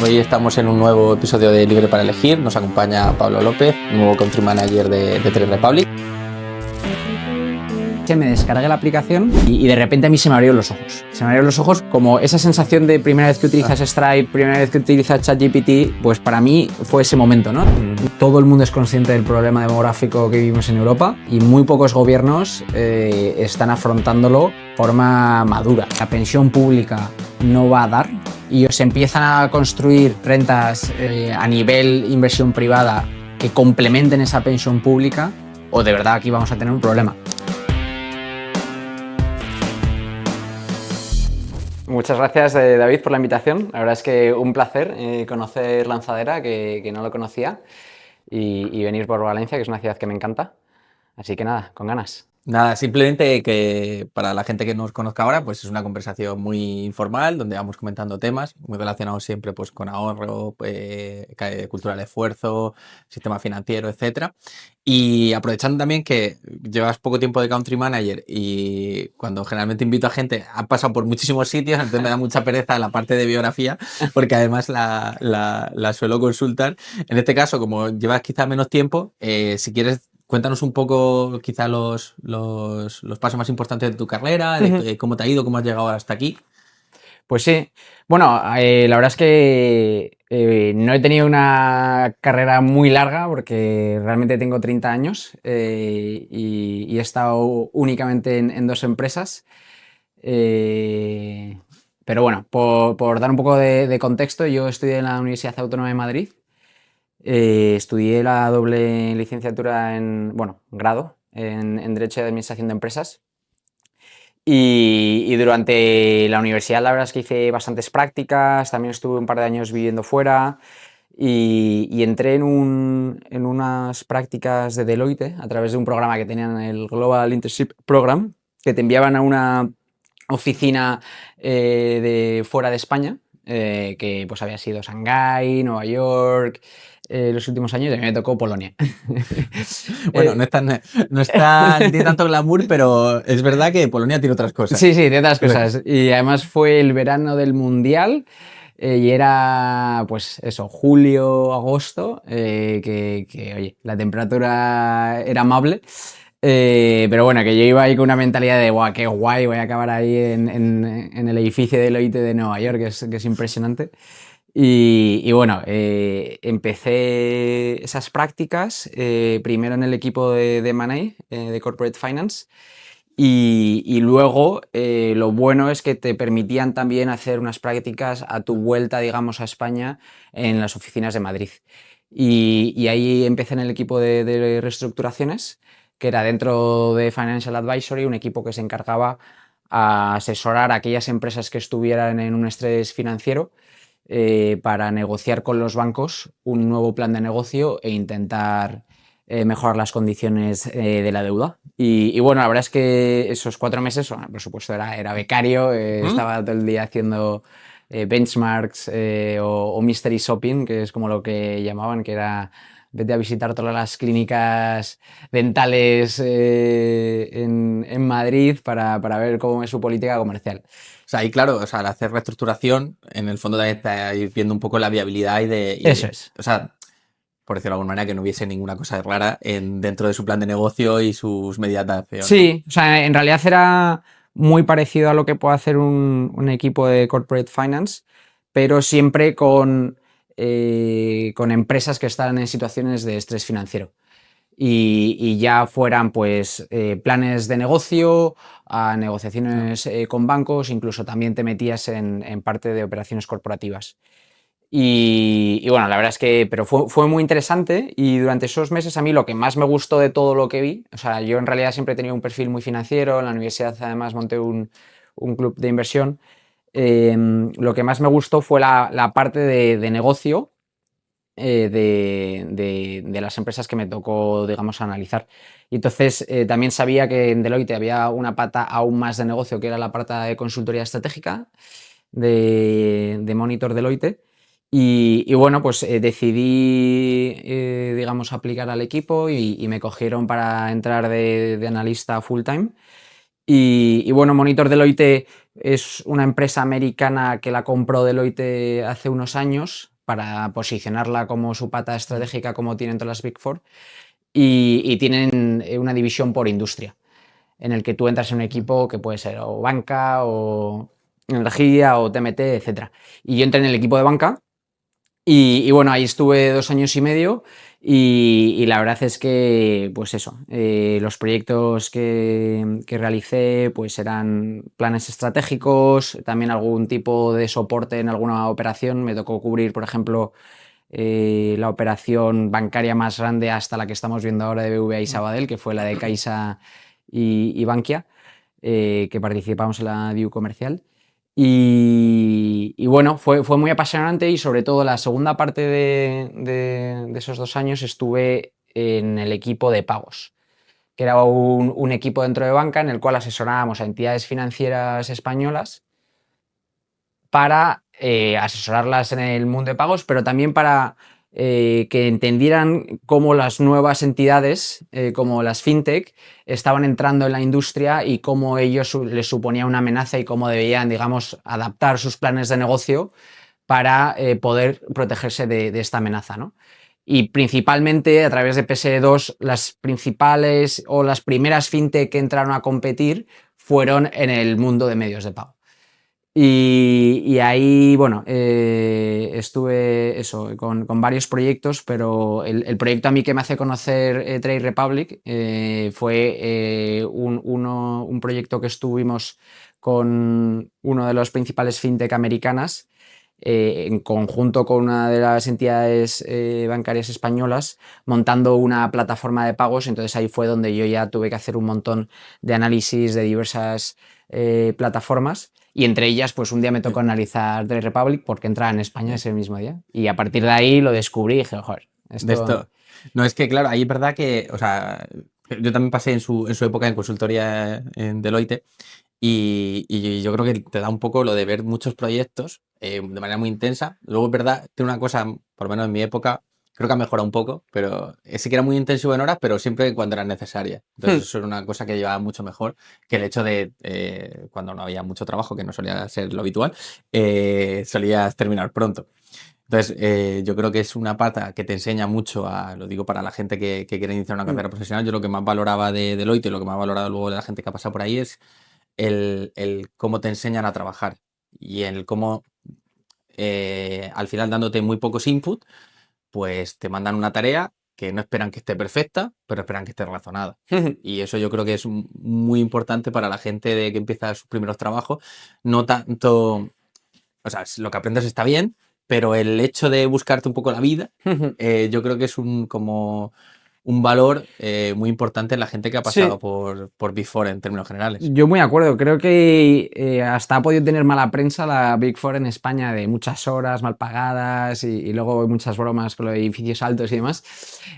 Hoy estamos en un nuevo episodio de Libre para Elegir. Nos acompaña Pablo López, nuevo Country Manager de Trade Republic. Me descargué la aplicación y de repente a mí se me abrieron los ojos. Se me abrieron los ojos como esa sensación de primera vez que utilizas Stripe, primera vez que utilizas ChatGPT, pues para mí fue ese momento, ¿no? Todo el mundo es consciente del problema demográfico que vivimos en Europa y muy pocos gobiernos están afrontándolo de forma madura. La pensión pública no va a dar y se empiezan a construir rentas a nivel inversión privada que complementen esa pensión pública o de verdad aquí vamos a tener un problema. Muchas gracias, David, por la invitación. La verdad es que un placer conocer Lanzadera, que no lo conocía, y venir por Valencia, que es una ciudad que me encanta. Así que nada, con ganas. Nada, simplemente que para la gente que nos conozca ahora, pues es una conversación muy informal, donde vamos comentando temas muy relacionados siempre pues, con ahorro, cultura del esfuerzo, sistema financiero, etcétera. Y aprovechando también que llevas poco tiempo de Country Manager y cuando generalmente invito a gente, han pasado por muchísimos sitios, entonces me da mucha pereza la parte de biografía, porque además la suelo consultar. En este caso, como llevas quizá menos tiempo, si quieres, cuéntanos un poco quizá los pasos más importantes de tu carrera, de cómo te ha ido, cómo has llegado hasta aquí. Pues sí. Bueno, la verdad es que no he tenido una carrera muy larga porque realmente tengo 30 años y he estado únicamente en dos empresas. Pero bueno, por dar un poco de contexto, yo estudié en la Universidad Autónoma de Madrid. Estudié la doble licenciatura grado en Derecho y Administración de Empresas. Y durante la universidad la verdad es que hice bastantes prácticas, también estuve un par de años viviendo fuera y entré en unas prácticas de Deloitte a través de un programa que tenían, el Global Internship Program, que te enviaban a una oficina de fuera de España, que pues había sido Shanghái, Nueva York, los últimos años, y a mí me tocó Polonia. Bueno, no tiene tanto glamour, pero es verdad que Polonia tiene otras cosas. Sí, tiene otras cosas. Y además fue el verano del Mundial y era, pues eso, julio, agosto, oye, la temperatura era amable. Pero bueno, que yo iba ahí con una mentalidad de guau, qué guay, voy a acabar ahí en el edificio de Deloitte de Nueva York, que es impresionante. Y bueno, empecé esas prácticas primero en el equipo de M&A, de Corporate Finance, y luego lo bueno es que te permitían también hacer unas prácticas a tu vuelta, digamos, a España en las oficinas de Madrid. Y ahí empecé en el equipo de reestructuraciones, que era dentro de Financial Advisory, un equipo que se encargaba a asesorar a aquellas empresas que estuvieran en un estrés financiero para negociar con los bancos un nuevo plan de negocio e intentar mejorar las condiciones de la deuda. Y bueno, la verdad es que esos 4 meses, bueno, por supuesto era becario, estaba todo el día haciendo benchmarks o mystery shopping, que es como lo que llamaban, que era vete a visitar todas las clínicas dentales en Madrid para ver cómo es su política comercial. O sea, y claro, o sea, al hacer reestructuración, en el fondo también está viendo un poco la viabilidad Eso es. O sea, por decirlo de alguna manera, que no hubiese ninguna cosa rara dentro de su plan de negocio y sus medidas de acción. Sí, o sea, en realidad era muy parecido a lo que puede hacer un equipo de Corporate Finance, pero siempre con empresas que están en situaciones de estrés financiero. Y ya fueran pues planes de negocio, a negociaciones con bancos, incluso también te metías en parte de operaciones corporativas. Y bueno, la verdad es que pero fue muy interesante y durante esos meses a mí lo que más me gustó de todo lo que vi, o sea, yo en realidad siempre he tenido un perfil muy financiero, en la universidad además monté un club de inversión, lo que más me gustó fue la parte de negocio de las empresas que me tocó, digamos, analizar. Y entonces también sabía que en Deloitte había una pata aún más de negocio, que era la pata de consultoría estratégica de Monitor Deloitte. Y bueno, pues decidí, digamos, aplicar al equipo y me cogieron para entrar de analista full time. Y bueno, Monitor Deloitte es una empresa americana que la compró Deloitte hace unos años para posicionarla como su pata estratégica, como tienen todas las Big Four, y tienen una división por industria, en el que tú entras en un equipo que puede ser o banca, o energía, o TMT, etcétera. Y yo entré en el equipo de banca. Y bueno, ahí estuve 2 años y medio y la verdad es que, pues eso, los proyectos que realicé pues eran planes estratégicos, también algún tipo de soporte en alguna operación. Me tocó cubrir, por ejemplo, la operación bancaria más grande hasta la que estamos viendo ahora de BBVA y Sabadell, que fue la de Caixa y Bankia, que participamos en la DIU comercial. Y bueno, fue muy apasionante y sobre todo la segunda parte de esos 2 años estuve en el equipo de pagos, que era un equipo dentro de banca en el cual asesorábamos a entidades financieras españolas para asesorarlas en el mundo de pagos, pero también para que entendieran cómo las nuevas entidades, como las fintech, estaban entrando en la industria y cómo ellos les suponía una amenaza y cómo debían, digamos, adaptar sus planes de negocio para poder protegerse de esta amenaza, ¿no? Y principalmente a través de PSE2, las principales o las primeras fintech que entraron a competir fueron en el mundo de medios de pago. Y ahí, bueno, estuve eso, con varios proyectos, pero el proyecto a mí que me hace conocer Trade Republic fue un proyecto que estuvimos con uno de los principales fintech americanas, en conjunto con una de las entidades bancarias españolas, montando una plataforma de pagos. Entonces ahí fue donde yo ya tuve que hacer un montón de análisis de diversas plataformas. Y entre ellas, pues un día me tocó analizar Trade Republic porque entraba en España ese mismo día. Y a partir de ahí lo descubrí y dije, joder, De esto... esto. No, es que claro, ahí es verdad que, o sea, yo también pasé en su época en consultoría en Deloitte y yo creo que te da un poco lo de ver muchos proyectos de manera muy intensa. Luego es verdad, tiene una cosa, por lo menos en mi época, creo que ha mejorado un poco, pero sí que era muy intensivo en horas, pero siempre cuando era necesaria. Entonces eso era una cosa que llevaba mucho mejor que el hecho de cuando no había mucho trabajo, que no solía ser lo habitual, solías terminar pronto. Entonces, yo creo que es una pata que te enseña mucho lo digo para la gente que quiere iniciar una carrera profesional. Yo lo que más valoraba de Deloitte y lo que más valorado luego de la gente que ha pasado por ahí es el cómo te enseñan a trabajar y el cómo, al final, dándote muy pocos input, pues te mandan una tarea que no esperan que esté perfecta, pero esperan que esté razonada. Y eso yo creo que es muy importante para la gente que empieza sus primeros trabajos. No tanto, o sea, lo que aprendes está bien, pero el hecho de buscarte un poco la vida, yo creo que es como un valor muy importante en la gente que ha pasado Sí, por Big Four en términos generales. yo muy de acuerdo. Creo que hasta ha podido tener mala prensa la Big Four en España, de muchas horas mal pagadas y luego muchas bromas con los edificios altos y demás.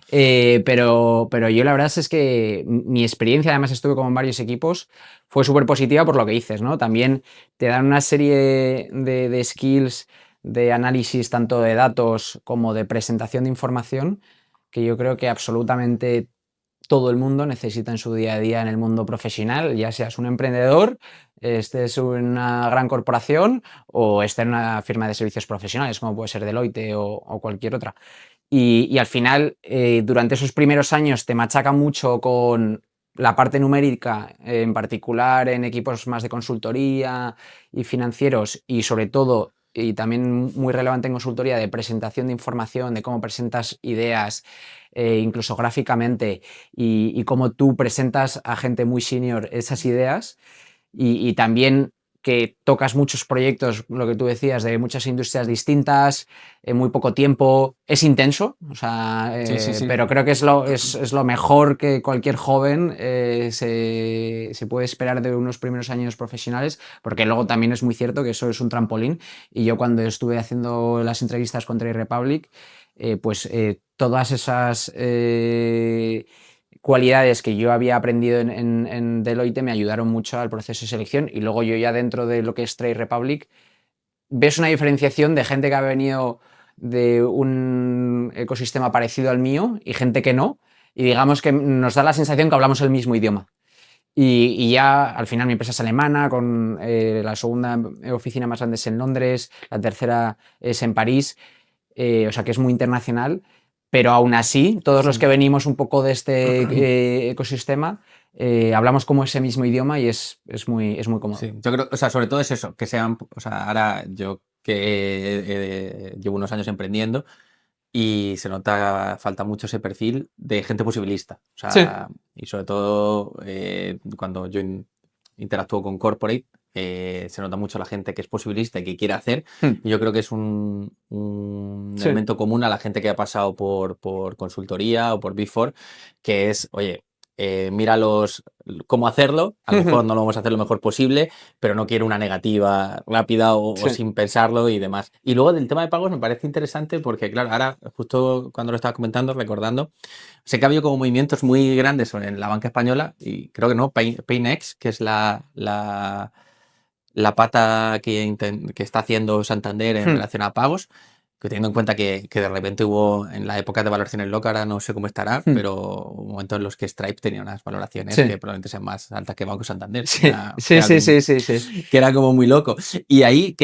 Pero yo la verdad es que mi experiencia, además estuve como en varios equipos, fue súper positiva por lo que dices, ¿no? También te dan una serie de skills de análisis tanto de datos como de presentación de información que yo creo que absolutamente todo el mundo necesita en su día a día en el mundo profesional, ya seas un emprendedor, estés en una gran corporación o estés en una firma de servicios profesionales, como puede ser Deloitte o cualquier otra. Y al final, durante esos primeros años te machacan mucho con la parte numérica, en particular en equipos más de consultoría y financieros, y sobre todo, y también muy relevante en consultoría, de presentación de información, de cómo presentas ideas, incluso gráficamente, y cómo tú presentas a gente muy senior esas ideas, y también que tocas muchos proyectos, lo que tú decías, de muchas industrias distintas, en muy poco tiempo. Es intenso, o sea, Sí, sí, sí. pero creo que es lo mejor que cualquier joven se puede esperar de unos primeros años profesionales, porque luego también es muy cierto que eso es un trampolín. Y yo, cuando estuve haciendo las entrevistas con Trade Republic, pues todas esas cualidades que yo había aprendido en Deloitte me ayudaron mucho al proceso de selección. Y luego yo, ya dentro de lo que es Trade Republic, ves una diferenciación de gente que ha venido de un ecosistema parecido al mío y gente que no, y digamos que nos da la sensación que hablamos el mismo idioma. Y ya al final mi empresa es alemana, con la segunda oficina más grande es en Londres, la tercera es en París, o sea que es muy internacional, pero aún así, todos los que venimos un poco de este ecosistema, hablamos como ese mismo idioma y es muy cómodo. Sí, yo creo, o sea, sobre todo es eso, que sean, o sea, ahora yo que llevo unos años emprendiendo y se nota, falta mucho ese perfil de gente posibilista. O Sí. sea, y sobre todo cuando yo interactúo con corporate, se nota mucho la gente que es posibilista y que quiere hacer. Hmm. Y yo creo que es un Sí. elemento común a la gente que ha pasado por consultoría o por Big Four, que es, oye, mira cómo hacerlo, a lo mejor no lo vamos a hacer lo mejor posible, pero no quiero una negativa rápida o Sí. sin pensarlo y demás. Y luego del tema de pagos me parece interesante porque, claro, ahora justo cuando lo estaba comentando, recordando, sé que ha habido como movimientos muy grandes en la banca española y creo que no, Paynex, que es la pata que está haciendo Santander en Hmm. relación a pagos, que teniendo en cuenta que de repente hubo en la época de valoraciones locas, ahora no sé cómo estará, Hmm. pero hubo momentos en los que Stripe tenía unas valoraciones que Sí. probablemente sean más altas que Banco Santander, Sí. Sí, sí, sí, sí, sí. que era como muy loco. Y ahí,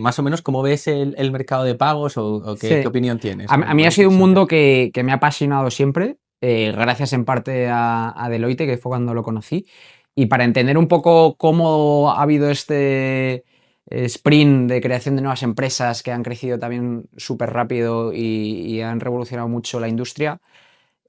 más o menos, ¿cómo ves el mercado de pagos o qué Sí. opinión tienes? A Me mí ha parece sido un interesante. mundo que me ha apasionado siempre, gracias en parte a Deloitte, que fue cuando lo conocí. Y para entender un poco cómo ha habido este sprint de creación de nuevas empresas que han crecido también súper rápido y han revolucionado mucho la industria,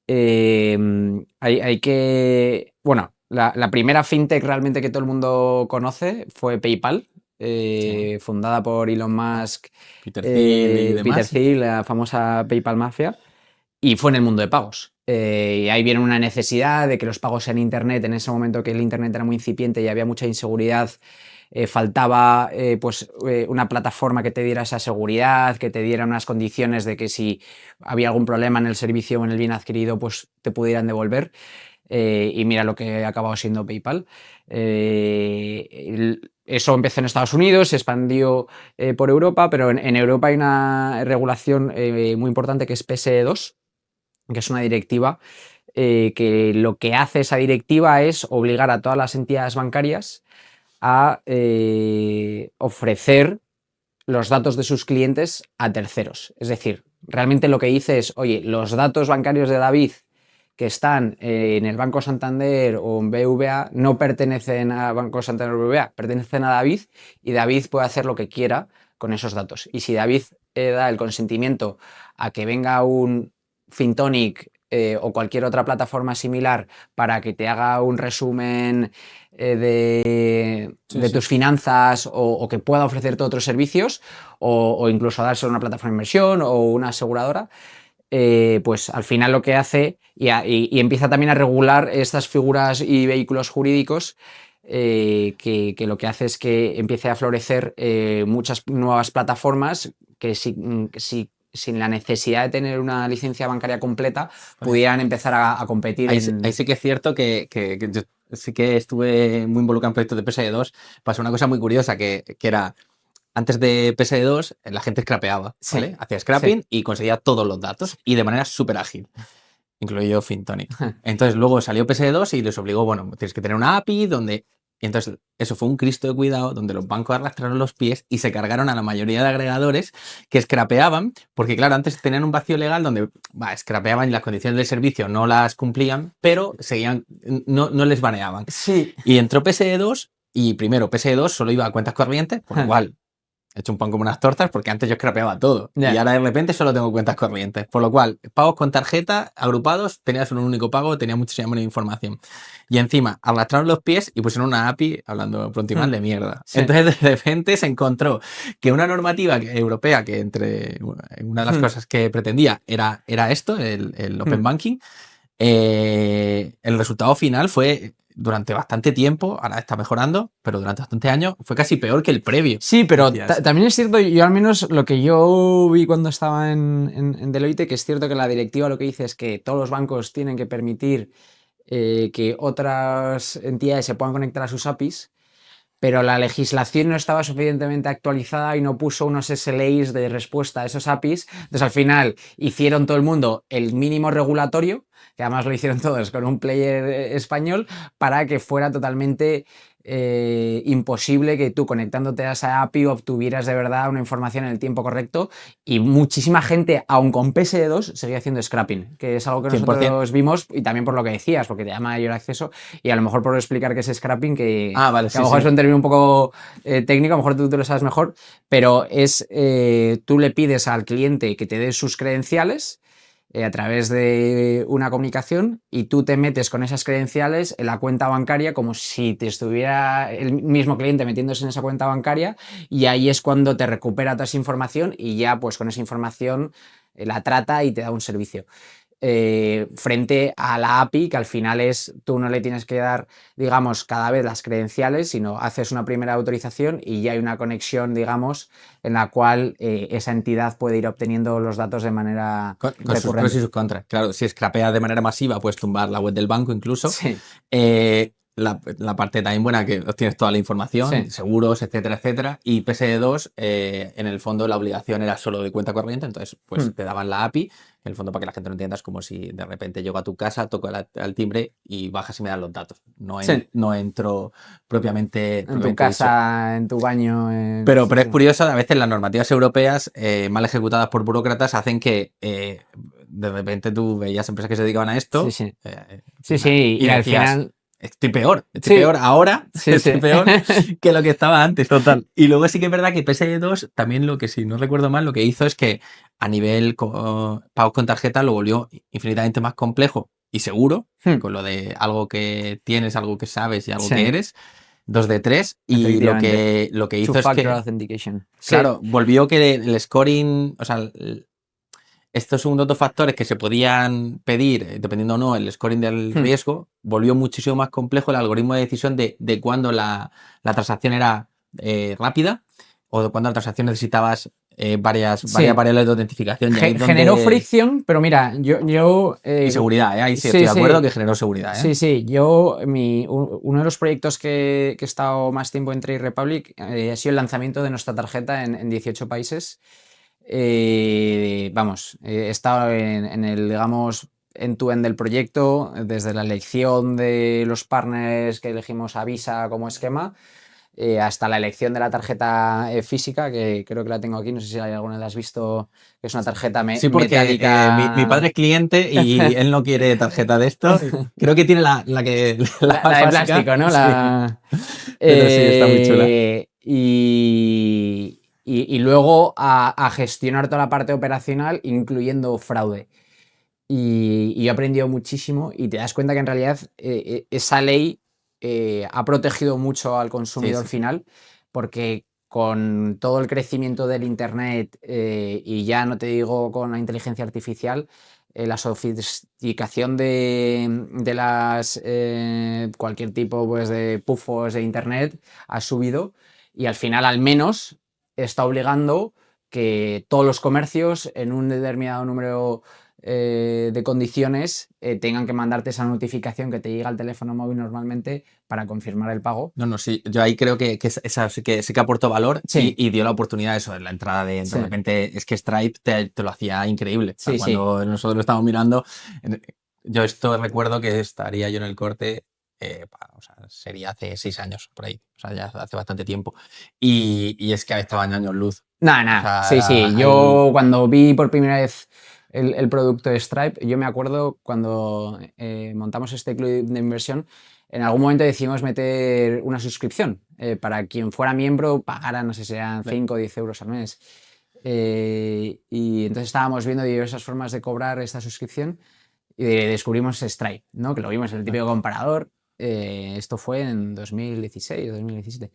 hay que... Bueno, la primera fintech realmente que todo el mundo conoce fue PayPal, Sí. fundada por Elon Musk, Peter Thiel y Peter demás. Thiel, la famosa PayPal Mafia, y fue en el mundo de pagos. Y ahí viene una necesidad de que los pagos en Internet, en ese momento que el Internet era muy incipiente y había mucha inseguridad, faltaba una plataforma que te diera esa seguridad, que te diera unas condiciones de que si había algún problema en el servicio o en el bien adquirido, pues te pudieran devolver. Y mira lo que ha acabado siendo PayPal. Eso empezó en Estados Unidos, se expandió por Europa, pero en Europa hay una regulación muy importante que es PSD2, que es una directiva que lo que hace esa directiva es obligar a todas las entidades bancarias a ofrecer los datos de sus clientes a terceros. Es decir, realmente lo que dice es, oye, los datos bancarios de David que están en el Banco Santander o en BVA no pertenecen a Banco Santander o BVA, pertenecen a David y David puede hacer lo que quiera con esos datos. Y si David da el consentimiento a que venga un Fintonic o cualquier otra plataforma similar para que te haga un resumen Sí, de sí. tus finanzas o que pueda ofrecerte otros servicios o incluso darse una plataforma de inversión o una aseguradora, pues al final lo que hace y empieza también a regular estas figuras y vehículos jurídicos que lo que hace es que empiece a florecer muchas nuevas plataformas que sin la necesidad de tener una licencia bancaria completa pudieran empezar a competir Ahí en... sí que es cierto que yo sí que estuve muy involucrado en proyectos de PSD2. Pasó una cosa muy curiosa que era, antes de PSD2, la gente scrapeaba, Sí, ¿vale? Hacía sí. scrapping y conseguía todos los datos y de manera súper ágil, incluido Fintonic. Entonces luego salió PSD2 y les obligó, bueno, tienes que tener una API donde... Y entonces eso fue un Cristo de cuidado donde los bancos arrastraron los pies y se cargaron a la mayoría de agregadores que scrapeaban, porque claro, antes tenían un vacío legal donde scrapeaban y las condiciones del servicio no las cumplían, pero seguían, no les baneaban. Sí. Y entró PSD2 y primero PSD2 solo iba a cuentas corrientes, por lo cual he hecho un pan como unas tortas porque antes yo scrapeaba todo. Y Ya. ahora de repente solo tengo cuentas corrientes. Por lo cual, pagos con tarjeta agrupados, tenías un único pago, tenía muchísima menos información. Y encima, arrastraron los pies y pusieron una API, hablando pronto y mal, de mierda. Sí. Entonces, de repente se encontró que una normativa europea que entre una de las cosas que pretendía era esto, el Open Banking, el resultado final fue durante bastante tiempo, ahora está mejorando, pero durante bastante años fue casi peor que el previo. Sí, pero Decías, también es cierto, yo al menos lo que yo vi cuando estaba en Deloitte, que es cierto que la directiva lo que dice es que todos los bancos tienen que permitir que otras entidades se puedan conectar a sus APIs, pero la legislación no estaba suficientemente actualizada y no puso unos SLAs de respuesta a esos APIs. Entonces, al final, hicieron todo el mundo el mínimo regulatorio, que además lo hicieron todos con un player español, para que fuera totalmente imposible que tú, conectándote a esa API, obtuvieras de verdad una información en el tiempo correcto. Y muchísima gente, aun con PSD2, seguía haciendo scrapping, que es algo que 100%. nosotros vimos, y también por lo que decías, porque te da mayor acceso, y a lo mejor por explicar qué es scrapping, Vale, que a lo mejor es un término un poco técnico, a lo mejor tú lo sabes mejor, pero es, tú le pides al cliente que te dé sus credenciales a través de una comunicación, y tú te metes con esas credenciales en la cuenta bancaria como si te estuviera el mismo cliente metiéndose en esa cuenta bancaria, y ahí es cuando te recupera toda esa información y ya pues con esa información la trata y te da un servicio. Frente a la API, que al final tú no le tienes que dar, digamos, cada vez las credenciales, sino haces una primera autorización y ya hay una conexión, digamos, en la cual esa entidad puede ir obteniendo los datos de manera Con sus pros y recurrente. sus contras. Claro, si scrapeas de manera masiva, puedes tumbar la web del banco incluso. Sí, La parte también buena, que obtienes toda la información, sí. seguros, etcétera, etcétera. Y PSD2, en el fondo, la obligación era solo de cuenta corriente, entonces pues te daban la API. En el fondo, para que la gente lo entienda, es como si de repente llego a tu casa, toco al timbre y bajas y me dan los datos. Sí. No entro propiamente En tu dicho. casa, en tu baño. Pero Sí, es sí. curioso, a veces las normativas europeas, mal ejecutadas por burócratas, hacen que de repente tú veías empresas que se dedicaban a esto Sí, sí. eh, Sí, sí, y y al decías, final. estoy peor Sí, ahora, sí, sí. estoy peor que lo que estaba antes. Total. Y luego sí que es verdad que PSD2 también, lo que, si no recuerdo mal, lo que hizo es que a nivel pagos con tarjeta lo volvió infinitamente más complejo y seguro, con lo de algo que tienes, algo que sabes y algo que Sí, eres, 2 de 3. Y efectivamente. lo que hizo es Two-factor que, authentication. Sí. claro, volvió que el scoring, o sea, estos segundos dos factores que se podían pedir, dependiendo o no, el scoring del riesgo, volvió muchísimo más complejo el algoritmo de decisión de cuándo la transacción era rápida o de cuándo la transacción necesitabas varias Sí. variables de autentificación. Y ahí es Generó donde... fricción, pero mira, yo Y seguridad, ahí sí sí, estoy de acuerdo sí. que generó seguridad. Sí, sí, uno de los proyectos que he estado más tiempo en Trade Republic ha sido el lanzamiento de nuestra tarjeta en 18 países. Vamos, he estado en el, digamos, end-to-end del proyecto, desde la elección de los partners que elegimos a Visa como esquema, hasta la elección de la tarjeta física, que creo que la tengo aquí, no sé si alguna la has visto, que es una tarjeta Sí, porque mi padre metálica. es cliente y él no quiere tarjeta de esto. Creo que tiene la que la más La de básica. plástico, ¿no? Sí. Pero sí, está muy chula. Y luego a gestionar toda la parte operacional, incluyendo fraude. Y yo he aprendido muchísimo y te das cuenta que en realidad esa ley ha protegido mucho al consumidor Sí. final, porque con todo el crecimiento del Internet y ya no te digo con la inteligencia artificial, la sofisticación de las cualquier tipo pues, de pufos de Internet ha subido, y al final al menos está obligando que todos los comercios en un determinado número de condiciones tengan que mandarte esa notificación que te llega al teléfono móvil normalmente para confirmar el pago. No, sí. Yo ahí creo que esa sí que aportó valor Sí. y dio la oportunidad eso, en la entrada de Sí. repente, es que Stripe te lo hacía increíble. O sea, Sí, sí. cuando nosotros lo estábamos mirando, yo esto recuerdo que estaría yo en el corte, o sea, sería hace 6 años, por ahí. O sea, ya hace bastante tiempo. Y es que estaba en años luz. O Nada, sea, sí, sí. Yo cuando vi por primera vez el producto de Stripe, yo me acuerdo cuando montamos este club de inversión, en algún momento decidimos meter una suscripción. Para quien fuera miembro pagara, no sé si eran 5 o 10 euros al mes. Y entonces estábamos viendo diversas formas de cobrar esta suscripción y descubrimos Stripe, ¿no? Que lo vimos en el típico comparador. Esto fue en 2016 o 2017.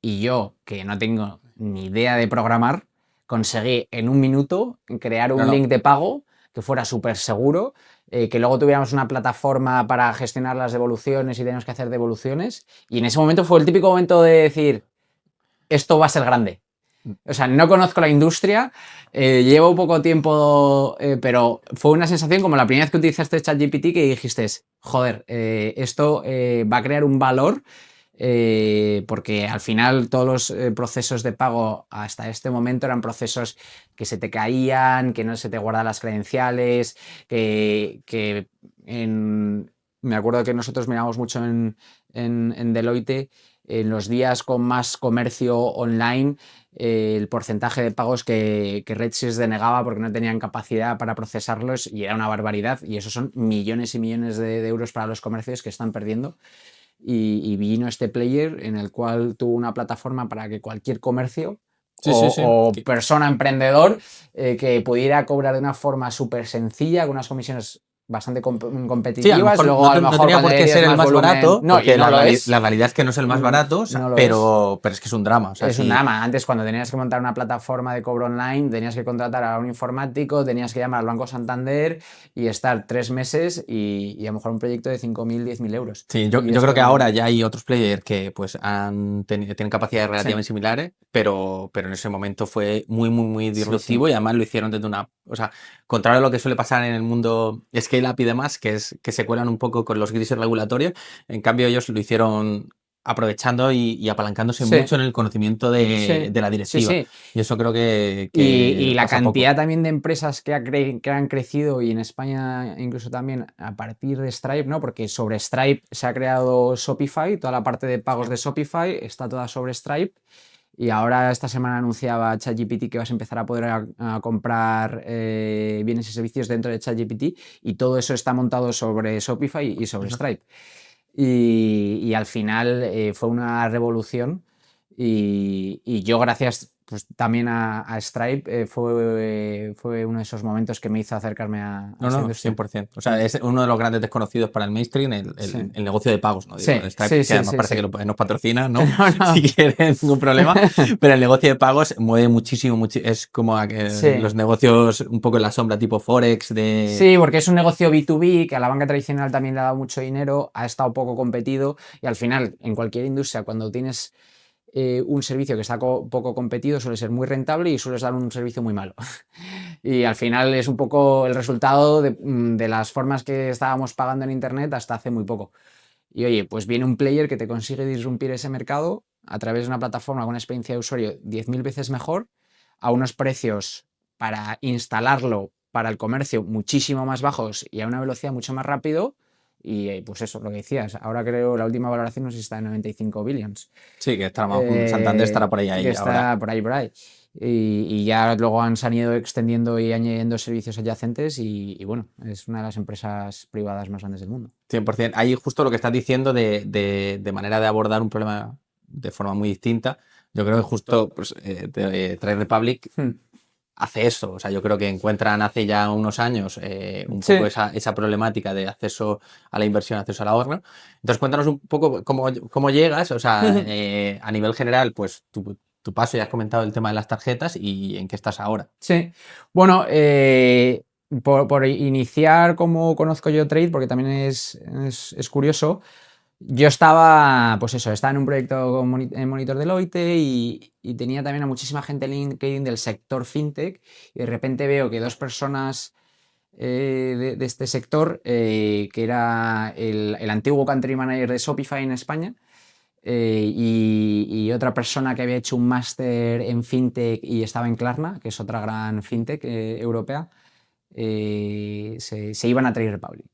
Y yo, que no tengo ni idea de programar, conseguí en un minuto crear un link de pago que fuera súper seguro, que luego tuviéramos una plataforma para gestionar las devoluciones y teníamos que hacer devoluciones. Y en ese momento fue el típico momento de decir, esto va a ser grande. O sea, no conozco la industria, llevo poco tiempo, pero fue una sensación como la primera vez que utilizaste ChatGPT que dijiste, joder, esto va a crear un valor, porque al final todos los procesos de pago hasta este momento eran procesos que se te caían, que no se te guardaban las credenciales, que me acuerdo que nosotros miramos mucho en Deloitte, en los días con más comercio online, el porcentaje de pagos que Redshift denegaba porque no tenían capacidad para procesarlos y era una barbaridad, y eso son millones y millones de euros para los comercios que están perdiendo. Y vino este player en el cual tuvo una plataforma para que cualquier comercio Sí, sí, sí. o persona emprendedor que pudiera cobrar de una forma súper sencilla, con unas comisiones bastante Sí, a lo competitivas. mejor Luego, a lo no mejor, tenía cuando por qué añadías ser el más más volumen, barato, no, y porque no lo es. la realidad es que no es el más barato, o sea, No lo pero es que es un drama. O sea, Es un sí. drama. Antes, cuando tenías que montar una plataforma de cobro online, tenías que contratar a un informático, tenías que llamar al Banco Santander y estar 3 meses y a lo mejor un proyecto de 5.000, 10.000 euros. Sí, yo Y creo esto que no. ahora ya hay otros players que pues tienen capacidades Sí, relativamente similares, pero en ese momento fue muy, muy, muy sí, sí. disruptivo y además lo hicieron desde una... O sea, contrario a lo que suele pasar en el mundo scale-up y demás, que es que se cuelan un poco con los grises regulatorios, en cambio ellos lo hicieron aprovechando y apalancándose Sí, mucho en el conocimiento sí, de la sí, directiva. sí. Y eso creo Y que la pasa poco. cantidad también de empresas que han crecido, y en España incluso también a partir de Stripe, ¿no? Porque sobre Stripe se ha creado Shopify, toda la parte de pagos de Shopify está toda sobre Stripe. Y ahora esta semana anunciaba ChatGPT que vas a empezar a poder a comprar bienes y servicios dentro de ChatGPT, y todo eso está montado sobre Shopify y sobre Ujú. Stripe. Y al final fue una revolución, y yo gracias pues, también a Stripe fue uno de esos momentos que me hizo acercarme a No, esta no, industria. 100%. O sea, es uno de los grandes desconocidos para el mainstream, Sí, el negocio de pagos, ¿no? Digo, sí, Stripe, sí, que sí, además sí, parece que sí. nos patrocina, ¿no? No, Si no. quieren, ningún problema. Pero el negocio de pagos mueve muchísimo, es como Sí. los negocios un poco en la sombra, tipo Forex, Sí, porque es un negocio B2B que a la banca tradicional también le ha dado mucho dinero, ha estado poco competido, y al final, en cualquier industria, cuando tienes un servicio que está poco competido, suele ser muy rentable y sueles dar un servicio muy malo. Y al final es un poco el resultado de las formas que estábamos pagando en Internet hasta hace muy poco. Y oye, pues viene un player que te consigue disrumpir ese mercado a través de una plataforma con una experiencia de usuario 10.000 veces mejor, a unos precios para instalarlo para el comercio muchísimo más bajos y a una velocidad mucho más rápido. Y pues eso, lo que decías, ahora creo la última valoración no sé si está en 95 billions. sí, que estará Santander estará por Que ahí ahora. está por ahí, por ahí. Y ya luego se han ido extendiendo y añadiendo servicios adyacentes, y bueno, es una de las empresas privadas más grandes del mundo. 100%. Ahí justo lo que estás diciendo de manera de abordar un problema de forma muy distinta. Yo creo que justo pues, Trade Republic Hmm. hace eso. O sea, yo creo que encuentran hace ya unos años un poco Sí. esa problemática de acceso a la inversión, acceso al ahorro. Entonces, cuéntanos un poco cómo llegas, o sea, a nivel general, pues tu paso, ya has comentado el tema de las tarjetas y en qué estás ahora. Sí. Bueno, por iniciar cómo conozco yo Trade, porque también es curioso. Yo estaba, pues eso, estaba en un proyecto en Monitor Deloitte, y tenía también a muchísima gente en LinkedIn del sector fintech, y de repente veo que dos personas de este sector, que era el antiguo country manager de Shopify en España, y otra persona que había hecho un máster en fintech y estaba en Klarna, que es otra gran fintech europea, se iban a Trade Republic.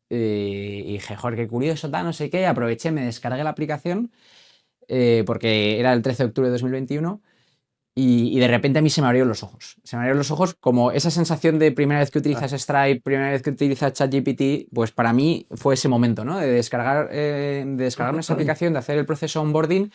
Y dije, joder, qué curioso, tal, no sé qué. Aproveché, me descargué la aplicación, porque era el 13 de octubre de 2021. Y de repente a mí se me abrieron los ojos. Se me abrieron los ojos como esa sensación de primera vez que Ah. utilizas Stripe, primera vez que utilizas ChatGPT, pues para mí fue ese momento, ¿no? De descargarme esa aplicación, de hacer el proceso onboarding,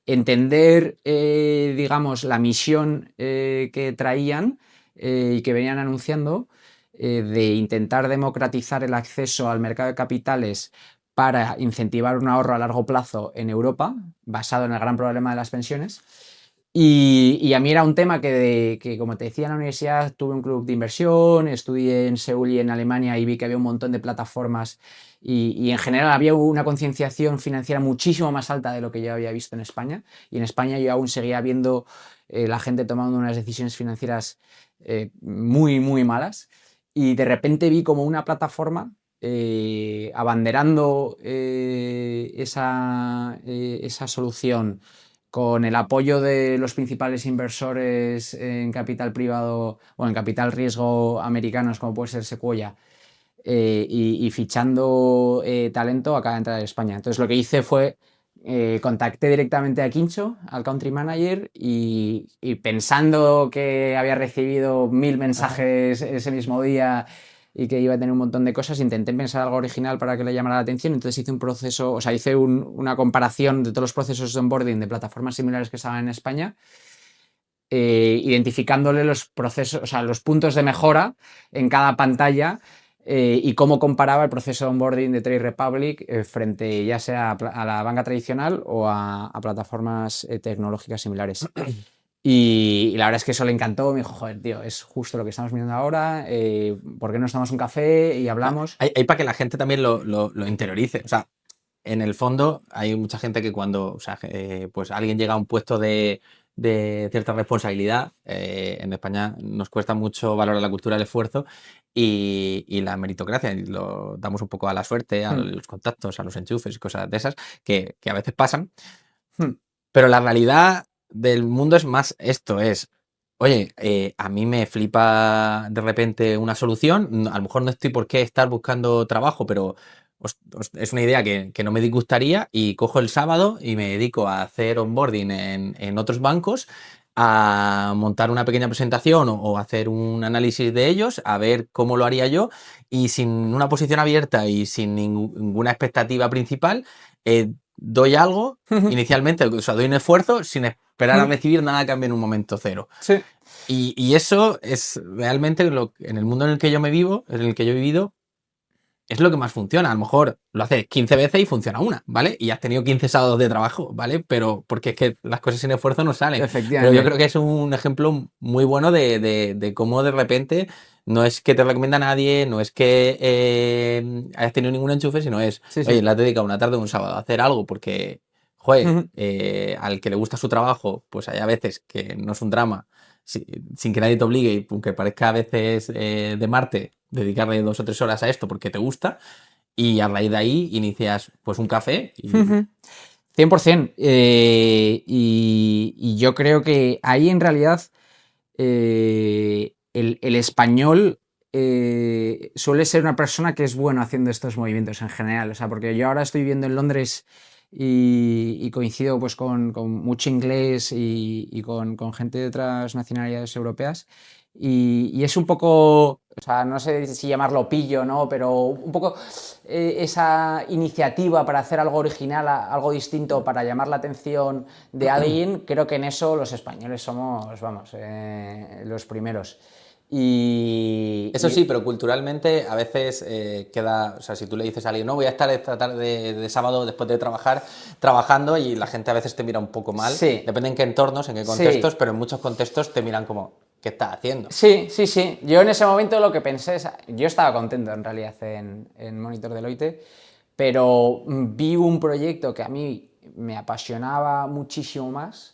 entender, digamos, la misión que traían y que venían anunciando, de intentar democratizar el acceso al mercado de capitales para incentivar un ahorro a largo plazo en Europa, basado en el gran problema de las pensiones. Y a mí era un tema que, como te decía, en la universidad tuve un club de inversión, estudié en Seúl y en Alemania, y vi que había un montón de plataformas, y en general había una concienciación financiera muchísimo más alta de lo que yo había visto en España. Y en España yo aún seguía viendo la gente tomando unas decisiones financieras muy, muy malas. Y de repente vi como una plataforma abanderando esa solución con el apoyo de los principales inversores en capital privado o en capital riesgo americanos, como puede ser Sequoia, y fichando talento acaba de entrar a España. Entonces lo que hice fue contacté directamente a Quincho, al country manager, y pensando que había recibido 1000 mensajes ese mismo día y que iba a tener un montón de cosas, intenté pensar algo original para que le llamara la atención. Entonces hice un proceso, o sea, hice una comparación de todos los procesos de onboarding de plataformas similares que estaban en España, identificándole los procesos, o sea, los puntos de mejora en cada pantalla, y cómo comparaba el proceso de onboarding de Trade Republic frente ya sea a la banca tradicional o a plataformas tecnológicas similares. Y la verdad es que eso le encantó. Me dijo, joder, tío, es justo lo que estamos viendo ahora. ¿Por qué no nos tomamos un café y hablamos? Hay para que la gente también lo interiorice. O sea, en el fondo hay mucha gente que cuando, o sea, pues alguien llega a un puesto de cierta responsabilidad, en España nos cuesta mucho valorar la cultura del esfuerzo y la meritocracia, y lo damos un poco a la suerte, a los contactos, a los enchufes y cosas de esas que a veces pasan. Pero la realidad del mundo es más esto, es, oye, a mí me flipa de repente una solución, a lo mejor no estoy por qué estar buscando trabajo, pero es una idea que no me disgustaría y cojo el sábado y me dedico a hacer onboarding en otros bancos, a montar una pequeña presentación o hacer un análisis de ellos, a ver cómo lo haría yo y sin una posición abierta y sin ninguna expectativa principal, doy algo inicialmente, o sea, doy un esfuerzo sin esperar a recibir nada a cambio en un momento cero. Sí. Y eso es realmente en el mundo en el que yo me vivo, en el que yo he vivido, es lo que más funciona. A lo mejor lo haces 15 veces y funciona una, ¿vale? Y has tenido 15 sábados de trabajo, ¿vale? Pero porque es que las cosas sin esfuerzo no salen. Pero yo creo que es un ejemplo muy bueno de cómo de repente no es que te recomienda a nadie, no es que hayas tenido ningún enchufe, sino es, oye, le has dedicado una tarde o un sábado a hacer algo porque, joder, al que le gusta su trabajo, pues hay a veces que no es un drama, sin que nadie te obligue y aunque parezca a veces de Marte, dedicarle 2 o 3 horas a esto porque te gusta y a raíz de ahí inicias pues un café. 100%. Y yo creo que ahí en realidad el español suele ser una persona que es bueno haciendo estos movimientos en general. O sea, porque yo ahora estoy viviendo en Londres y coincido pues con mucho inglés y con gente de otras nacionalidades europeas. Y es un poco, o sea, no sé si llamarlo pillo, ¿no? Pero un poco esa iniciativa para hacer algo original, algo distinto, para llamar la atención de alguien. Creo que en eso los españoles somos, vamos, los primeros. Eso sí, pero culturalmente a veces queda, o sea, si tú le dices a alguien, no, voy a estar esta tarde de sábado después de trabajar, trabajando, y la gente a veces te mira un poco mal. Sí. Depende en qué entornos, en qué contextos, pero en muchos contextos te miran como, ¿qué estás haciendo? Sí, sí, sí. Yo en ese momento lo que pensé es, yo estaba contento en realidad en Monitor Deloitte, pero vi un proyecto que a mí me apasionaba muchísimo más.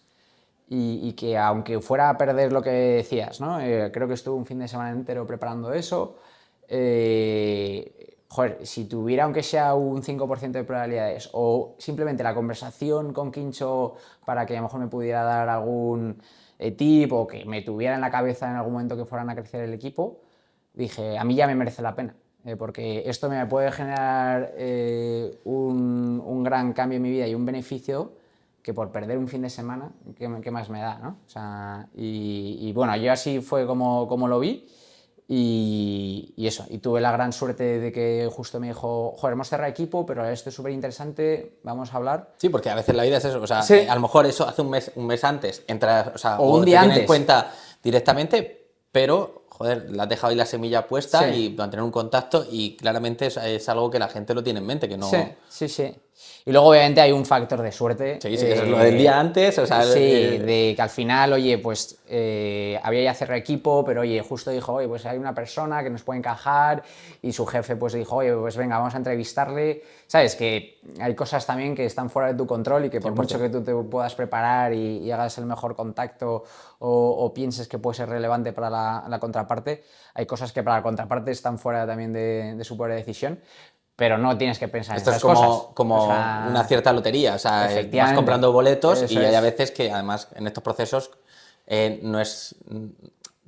Y que aunque fuera a perder lo que decías, ¿no? Creo que estuve un fin de semana entero preparando eso. Joder, si tuviera aunque sea un 5% de probabilidades o simplemente la conversación con Quincho para que a lo mejor me pudiera dar algún tip o que me tuviera en la cabeza en algún momento que fueran a crecer el equipo, dije, a mí ya me merece la pena. Porque esto me puede generar un gran cambio en mi vida y un beneficio que por perder un fin de semana, ¿qué más me da, ¿no? O sea, y bueno, yo así fue como lo vi y eso, y tuve la gran suerte de que justo me dijo, joder, hemos cerrado equipo, pero esto es súper interesante, vamos a hablar. Sí, porque a veces la vida es eso, o sea, Sí. a lo mejor eso hace un mes antes, entras, o sea, O un te día tiene en antes. cuenta directamente, pero joder, le has dejado ahí la semilla puesta Sí. y mantener un contacto y claramente es algo que la gente lo tiene en mente, que no... Sí. Y luego obviamente hay un factor de suerte. Sí, eso es lo del día antes, o sea... Sí, de que al final, oye, pues había ya cerrado equipo, pero oye, justo dijo, oye, pues hay una persona que nos puede encajar y su jefe pues dijo, oye, pues venga, vamos a entrevistarle. Sabes que hay cosas también que están fuera de tu control y que por 100%. mucho que tú te puedas preparar y hagas el mejor contacto o pienses que puede ser relevante para la contraparte, hay cosas que para la contraparte están fuera también de su poder de decisión. Pero no tienes que pensar Esto en es esas cosas. como O sea, una cierta lotería, o sea, vas efectivamente. comprando boletos Eso y hay a es. veces que además en estos procesos no es...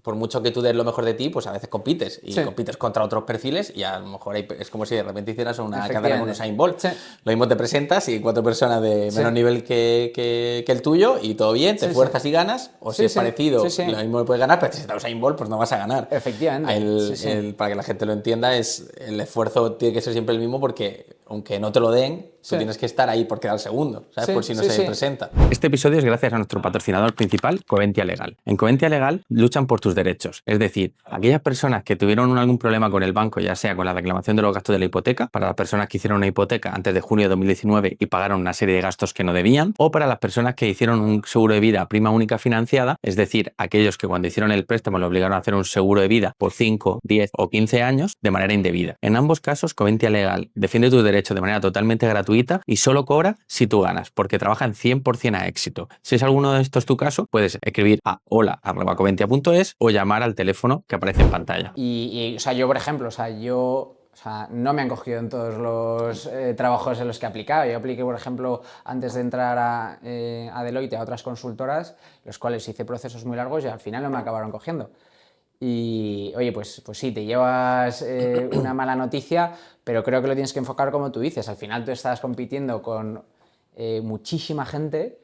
Por mucho que tú des lo mejor de ti, pues a veces compites y Sí. compites contra otros perfiles y a lo mejor es como si de repente hicieras una carrera con Efectivamente. Usain Bolt. Sí. Lo mismo te presentas y 4 personas de Sí. menos nivel que el tuyo y todo bien, te Sí, esfuerzas y ganas, o si Sí, es sí. parecido, Sí. lo mismo puedes ganar, pero si te Usain Bolt, pues no vas a ganar. Efectivamente. Sí. Para que la gente lo entienda, el esfuerzo tiene que ser siempre el mismo porque aunque no te lo den, tú Sí. tienes que estar ahí por quedar segundo, ¿sabes? Sí, Por si no sí, se sí. presenta. Este episodio es gracias a nuestro patrocinador principal, Coventia Legal. En Coventia Legal luchan por tus derechos, es decir, aquellas personas que tuvieron algún problema con el banco, ya sea con la reclamación de los gastos de la hipoteca, para las personas que hicieron una hipoteca antes de junio de 2019 y pagaron una serie de gastos que no debían, o para las personas que hicieron un seguro de vida prima única financiada, es decir, aquellos que cuando hicieron el préstamo le obligaron a hacer un seguro de vida por 5, 10 o 15 años de manera indebida. En ambos casos, Coventia Legal defiende tus derechos de manera totalmente gratuita y solo cobra si tú ganas, porque trabajan 100% a éxito. Si es alguno de estos tu caso, puedes escribir a hola@coventia.es o llamar al teléfono que aparece en pantalla. O sea, yo, por ejemplo, no me han cogido en todos los trabajos en los que he aplicado. Yo apliqué, por ejemplo, antes de entrar a Deloitte, a otras consultoras, los cuales hice procesos muy largos y al final no me acabaron cogiendo. Y, oye, pues sí, te llevas una mala noticia, pero creo que lo tienes que enfocar como tú dices. Al final tú estás compitiendo con muchísima gente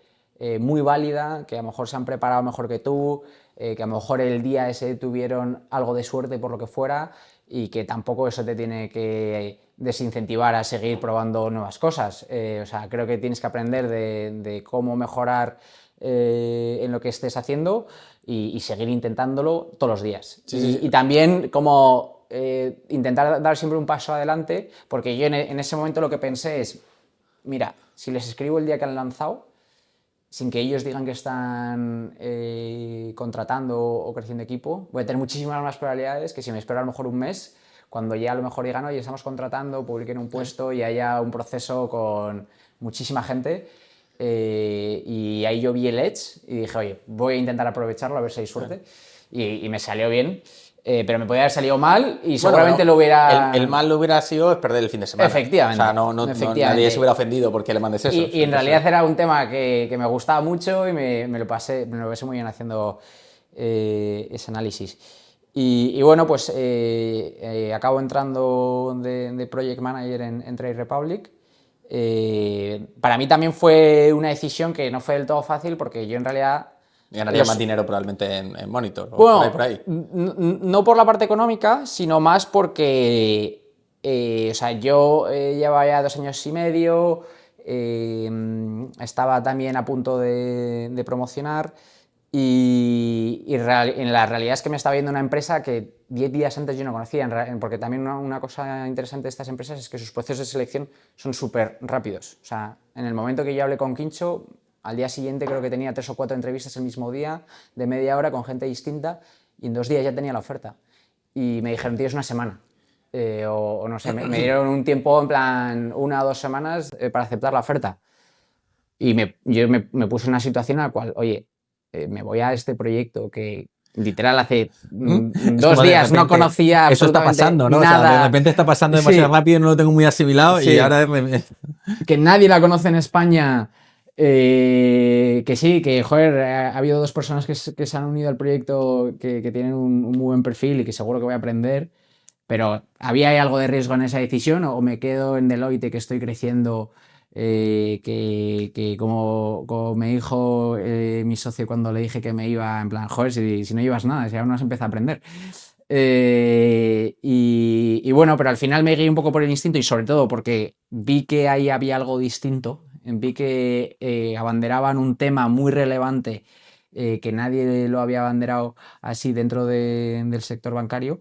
muy válida, que a lo mejor se han preparado mejor que tú, que a lo mejor el día ese tuvieron algo de suerte por lo que fuera y que tampoco eso te tiene que desincentivar a seguir probando nuevas cosas. O sea, creo que tienes que aprender de cómo mejorar en lo que estés haciendo y seguir intentándolo todos los días. Sí. Y también como intentar dar siempre un paso adelante, porque yo en ese momento lo que pensé es, mira, si les escribo el día que han lanzado, sin que ellos digan que están contratando o creciendo equipo, voy a tener muchísimas más probabilidades que si me espero a lo mejor un mes, cuando ya a lo mejor digan, oye, estamos contratando, publiquen un puesto y haya un proceso con muchísima gente. Y ahí yo vi el edge y dije, oye, voy a intentar aprovecharlo a ver si hay suerte. Y me salió bien. Pero me podía haber salido mal y seguramente lo hubiera... El mal lo hubiera sido es perder el fin de semana. Efectivamente. O sea, nadie se hubiera ofendido porque le mandes eso. Y en realidad era un tema que me gustaba mucho y me lo pasé muy bien haciendo ese análisis. Y bueno, pues acabo entrando de Project Manager en Trade Republic. Para mí también fue una decisión que no fue del todo fácil porque yo en realidad... Ganaría más dinero probablemente en Monitor. Bueno, por ahí. No por la parte económica, sino más porque o sea, yo llevaba ya 2 años y medio, estaba también a punto de promocionar y en la realidad es que me estaba viendo una empresa que 10 días antes yo no conocía, porque también una cosa interesante de estas empresas es que sus procesos de selección son súper rápidos. O sea, en el momento que yo hablé con Quincho, al día siguiente creo que tenía 3 o 4 entrevistas el mismo día, de media hora, con gente distinta, y en 2 días ya tenía la oferta. Y me dijeron, tienes una semana. O no sé, me dieron un tiempo, en plan, 1 o 2 semanas para aceptar la oferta. Y yo me puse en una situación en la cual, oye, me voy a este proyecto que literal hace 2 días no conocía eso está pasando, ¿no? nada. O sea, de repente está pasando demasiado rápido, no lo tengo muy asimilado y ahora... Que nadie la conoce en España... que sí, que joder, ha habido 2 personas que se han unido al proyecto que tienen un muy buen perfil y que seguro que voy a aprender, pero ¿había algo de riesgo en esa decisión o me quedo en Deloitte que estoy creciendo? Que como me dijo mi socio cuando le dije que me iba, en plan, joder, si no llevas nada, si aún no has empezado a aprender. Y bueno, pero al final me guié un poco por el instinto y sobre todo porque vi que ahí había algo distinto, vi que abanderaban un tema muy relevante que nadie lo había abanderado así dentro del sector bancario.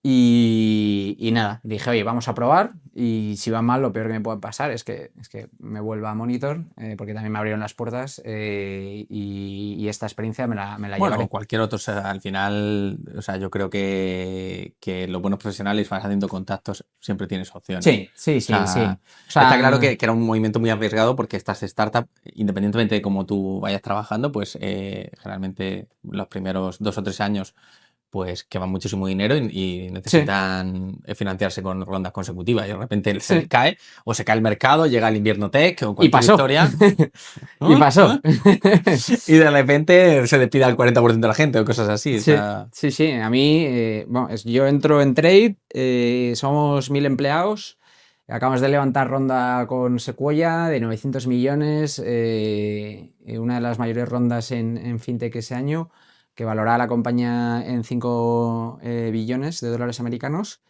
Y nada, dije, oye, vamos a probar y si va mal, lo peor que me puede pasar es que me vuelva a Monitor, porque también me abrieron las puertas, y esta experiencia me la Bueno, llevaré. cualquier otro, o sea, al final, o sea, yo creo que los buenos profesionales vas haciendo contactos, siempre tienes opciones. Sí, sí, O sí, sí. sea, O está claro sea, que era un movimiento muy arriesgado porque estas startups, independientemente de cómo tú vayas trabajando, pues generalmente los primeros 2 o 3 años pues queman muchísimo dinero y sí, necesitan financiarse con rondas consecutivas y de repente se sí. cae o se cae el mercado, llega el invierno tech o Y cualquier pasó. historia. Y ¿Ah? pasó. ¿Ah? Y de repente se despide al 40% de la gente o cosas así. O Sí, sea, sí, sí. A mí, bueno, yo entro en Trade, somos 1000 empleados. Acabamos de levantar ronda con Sequoia de 900 millones, una de las mayores rondas en fintech ese año, que valoraba la compañía en 5 billones de dólares americanos.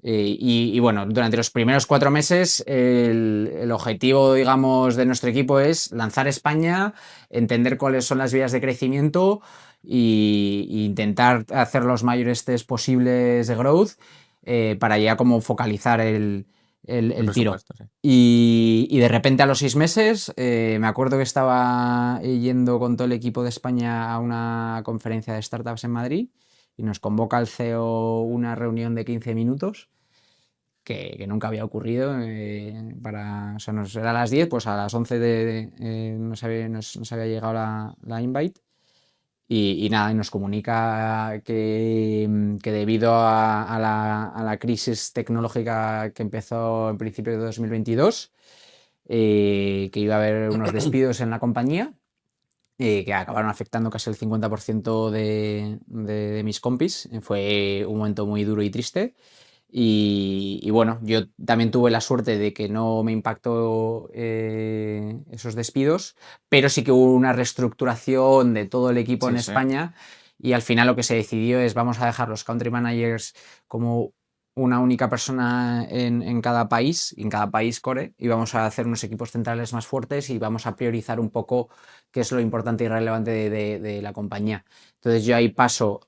Y bueno, durante los primeros 4 meses el objetivo, digamos, de nuestro equipo es lanzar España, entender cuáles son las vías de crecimiento y intentar hacer los mayores test posibles de growth, para ya como focalizar el el tiro. presupuesto, sí. Y de repente a los 6 meses, me acuerdo que estaba yendo con todo el equipo de España a una conferencia de startups en Madrid y nos convoca el CEO una reunión de 15 minutos que nunca había ocurrido. O sea, era a las 10, pues a las 11 nos había llegado la invite. Y nada, y nos comunica que debido a la crisis tecnológica que empezó en principio de 2022, que iba a haber unos despidos en la compañía, que acabaron afectando casi el 50% de mis compis. Fue un momento muy duro y triste. Y bueno, yo también tuve la suerte de que no me impactó esos despidos, pero sí que hubo una reestructuración de todo el equipo en Sí, sí. España y al final lo que se decidió es vamos a dejar los country managers como una única persona en cada país, en cada país core, y vamos a hacer unos equipos centrales más fuertes y vamos a priorizar un poco qué es lo importante y relevante de la compañía. Entonces yo ahí paso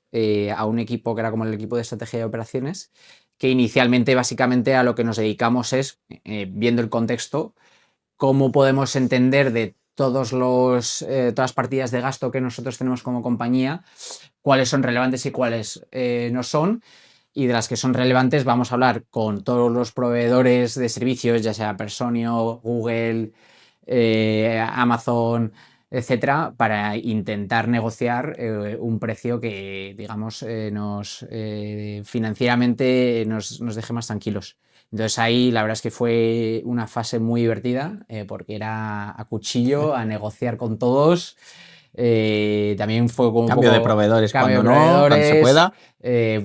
a un equipo que era como el equipo de estrategia de operaciones, que inicialmente básicamente a lo que nos dedicamos es, viendo el contexto, cómo podemos entender de todas las partidas de gasto que nosotros tenemos como compañía, cuáles son relevantes y cuáles no son. Y de las que son relevantes vamos a hablar con todos los proveedores de servicios, ya sea Personio, Google, Amazon, etcétera, para intentar negociar un precio que, digamos, financieramente nos deje más tranquilos. Entonces ahí la verdad es que fue una fase muy divertida, porque era a cuchillo, a negociar con todos. También fue como un Cambio de poco proveedores cambio de cuando no, cuando se proveedores, pueda.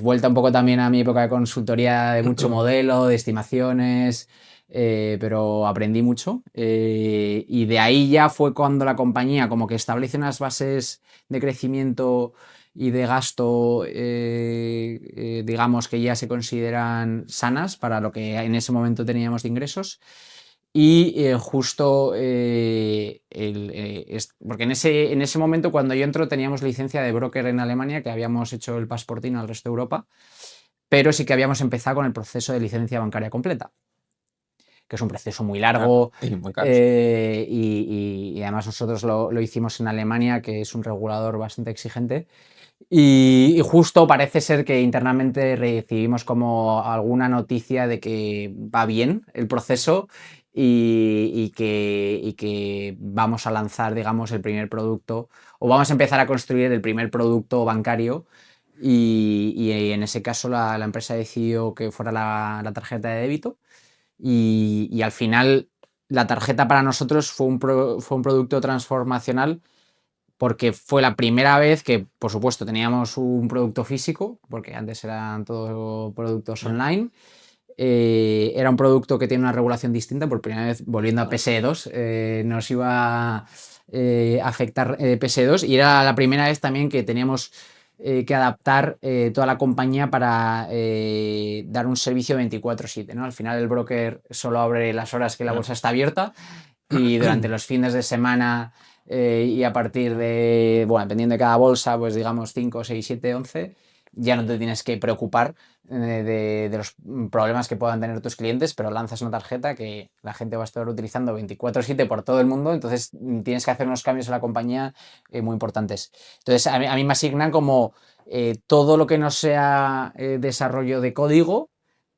vuelta un poco también a mi época de consultoría de mucho modelo, de estimaciones, pero aprendí mucho. Y de ahí ya fue cuando la compañía como que establece unas bases de crecimiento y de gasto, digamos que ya se consideran sanas para lo que en ese momento teníamos de ingresos. Y justo, porque en ese momento cuando yo entro teníamos licencia de broker en Alemania, que habíamos hecho el pasportín al resto de Europa, pero sí que habíamos empezado con el proceso de licencia bancaria completa, que es un proceso muy Claro, largo, y muy caros. y además nosotros lo hicimos en Alemania, que es un regulador bastante exigente. Y justo parece ser que internamente recibimos como alguna noticia de que va bien el proceso y que vamos a lanzar, digamos, el primer producto, o vamos a empezar a construir el primer producto bancario. Y en ese caso la empresa decidió que fuera la tarjeta de débito, y al final la tarjeta para nosotros fue un producto transformacional, porque fue la primera vez que, por supuesto, teníamos un producto físico, porque antes eran todos productos Ya. online. Era un producto que tiene una regulación distinta, por primera vez, volviendo a PSD2, nos iba a afectar PSD2, y era la primera vez también que teníamos que adaptar toda la compañía para dar un servicio 24/7, ¿no? Al final el broker solo abre las horas que la Claro. bolsa está abierta, y durante los fines de semana y a partir de, bueno, dependiendo de cada bolsa, pues digamos 5, 6, 7, 11, ya no te tienes que preocupar de los problemas que puedan tener tus clientes, pero lanzas una tarjeta que la gente va a estar utilizando 24/7 por todo el mundo, entonces tienes que hacer unos cambios en la compañía muy importantes. Entonces a mí me asignan como todo lo que no sea desarrollo de código,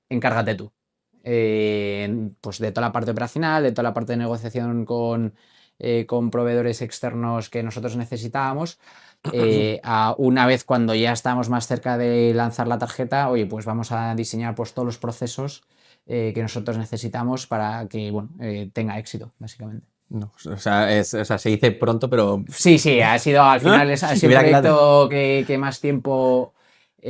encárgate tú. Pues de toda la parte operacional, de toda la parte de negociación con proveedores externos que nosotros necesitábamos. Una vez cuando ya estamos más cerca de lanzar la tarjeta, oye, pues vamos a diseñar pues, todos los procesos que nosotros necesitamos para que bueno, tenga éxito, básicamente. No, o sea, se dice pronto, pero... Sí, ha sido al final ha sido Mira el que proyecto que más tiempo yo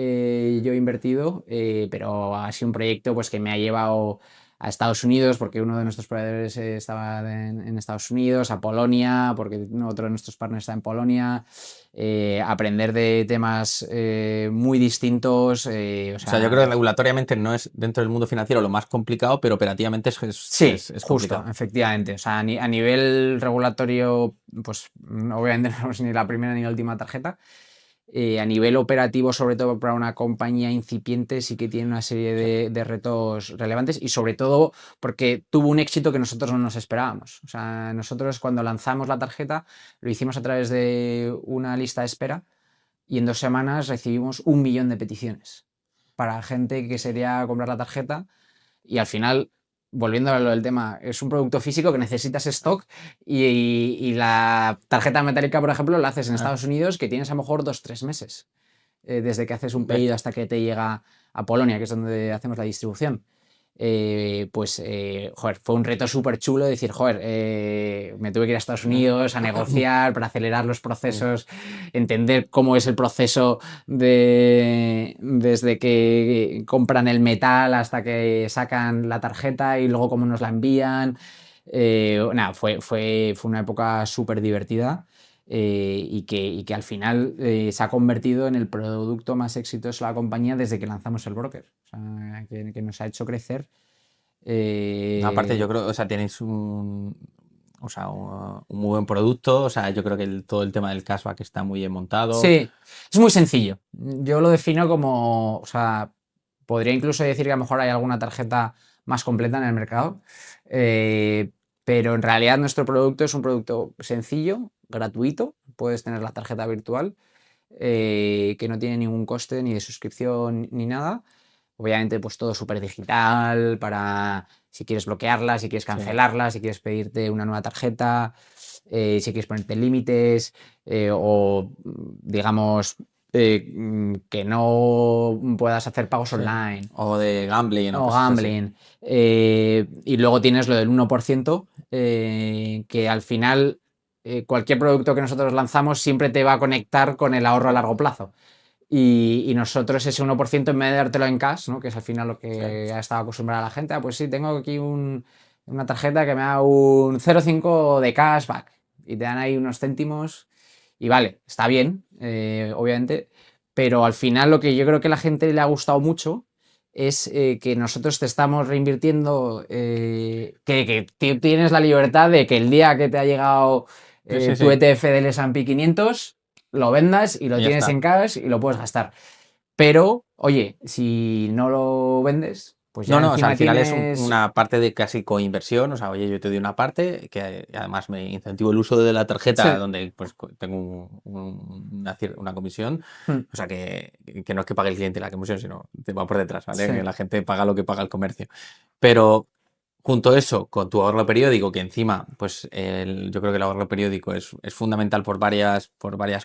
he invertido, pero ha sido un proyecto pues, que me ha llevado a Estados Unidos, porque uno de nuestros proveedores estaba en Estados Unidos, a Polonia, porque otro de nuestros partners está en Polonia, aprender de temas muy distintos. O sea, yo creo que regulatoriamente no es dentro del mundo financiero lo más complicado, pero operativamente Sí, es justo, complicado. efectivamente. O sea, a nivel regulatorio, pues obviamente no somos ni la primera ni la última tarjeta. A nivel operativo, sobre todo para una compañía incipiente, sí que tiene una serie de retos relevantes y sobre todo porque tuvo un éxito que nosotros no nos esperábamos. O sea, nosotros cuando lanzamos la tarjeta lo hicimos a través de una lista de espera y en 2 semanas recibimos 1 millón de peticiones para gente que quería comprar la tarjeta y al final, volviendo a lo del tema, es un producto físico que necesitas stock y la tarjeta metálica, por ejemplo, la haces en Estados Unidos que tienes a lo mejor 2, 3 meses desde que haces un pedido hasta que te llega a Polonia, que es donde hacemos la distribución. Joder, fue un reto súper chulo decir, joder, me tuve que ir a Estados Unidos a negociar para acelerar los procesos, entender cómo es el proceso desde que compran el metal hasta que sacan la tarjeta y luego cómo nos la envían. Nada, fue una época súper divertida. Y que al final se ha convertido en el producto más exitoso de la compañía desde que lanzamos el broker. O sea, que nos ha hecho crecer. Aparte, yo creo, o sea, tenéis o sea, un muy buen producto. O sea, yo creo que todo el tema del cashback está muy bien montado. Sí, es muy sencillo. Yo lo defino como, o sea, podría incluso decir que a lo mejor hay alguna tarjeta más completa en el mercado, pero en realidad nuestro producto es un producto sencillo, gratuito, puedes tener la tarjeta virtual, que no tiene ningún coste ni de suscripción ni nada. Obviamente, pues todo súper digital para si quieres bloquearla, si quieres cancelarla, si quieres pedirte una nueva tarjeta, si quieres ponerte límites o, digamos, que no puedas hacer pagos online. O de gambling o O cosas así. gambling. Y luego tienes lo del 1%, que al final cualquier producto que nosotros lanzamos siempre te va a conectar con el ahorro a largo plazo. Y nosotros ese 1% en vez de dártelo en cash, ¿no? Que es al final lo que ha estado acostumbrada la gente, pues sí, tengo aquí una tarjeta que me da un 0,5 de cashback y te dan ahí unos céntimos y vale, está bien, obviamente, pero al final lo que yo creo que a la gente le ha gustado mucho es que nosotros te estamos reinvirtiendo, que tienes la libertad de que el día que te ha llegado tu ETF del S&P 500 lo vendas y lo tienes en cash y lo puedes gastar. Pero, oye, si no lo vendes, pues ya No, o sea, encima al final tienes... es una parte de casi coinversión. O sea, oye, yo te doy una parte que además me incentivo el uso de la tarjeta Sí. donde pues tengo una comisión. Hmm. O sea, que no es que pague el cliente la comisión, sino te va por detrás, ¿vale? Sí. Que la gente paga lo que paga el comercio. Pero junto a eso, con tu ahorro periódico, que encima, pues yo creo que el ahorro periódico es fundamental por varias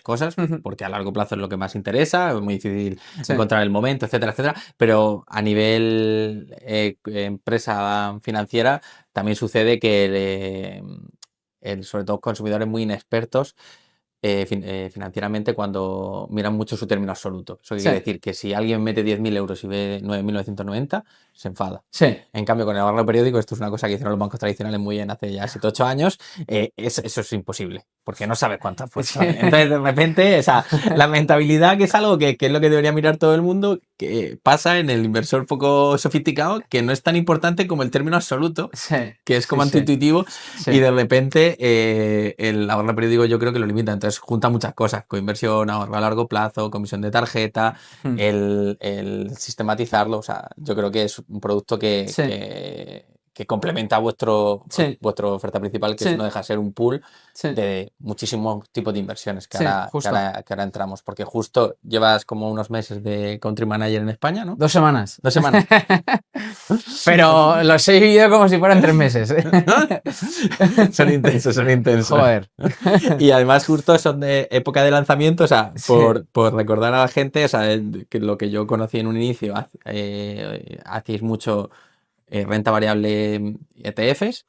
cosas, porque a largo plazo es lo que más interesa, es muy difícil encontrar el momento, etcétera, etcétera. Pero a nivel empresa financiera también sucede que sobre todo consumidores muy inexpertos financieramente cuando miran mucho su término absoluto. Eso quiere decir que si alguien mete 10.000 euros y ve 9.990, se enfada. Sí. En cambio, con el ahorro periódico, esto es una cosa que hicieron los bancos tradicionales muy bien hace ya 7 o 8 años, eso es imposible. porque no sabes cuánto has puesto. Entonces, de repente, o sea, la rentabilidad, que es algo que es lo que debería mirar todo el mundo, que pasa en el inversor poco sofisticado, que no es tan importante como el término absoluto, Sí, que es como sí, sí. intuitivo, Sí. y de repente el ahorro periódico yo creo que lo limita. Entonces, junta muchas cosas: coinversión, ahorro a largo plazo, comisión de tarjeta, el sistematizarlo. O sea, yo creo que es un producto que complementa vuestra oferta principal, que no deja de ser un pool de muchísimos tipos de inversiones que ahora entramos, porque justo llevas como unos meses de country manager en España, ¿no? 2 semanas. 2 semanas. Pero los he vivido como si fueran 3 meses. Son intensos. Joder. Y además justo son de época de lanzamiento, o sea, por recordar a la gente, o sea, que lo que yo conocí en un inicio, hacéis mucho renta variable, ETFs.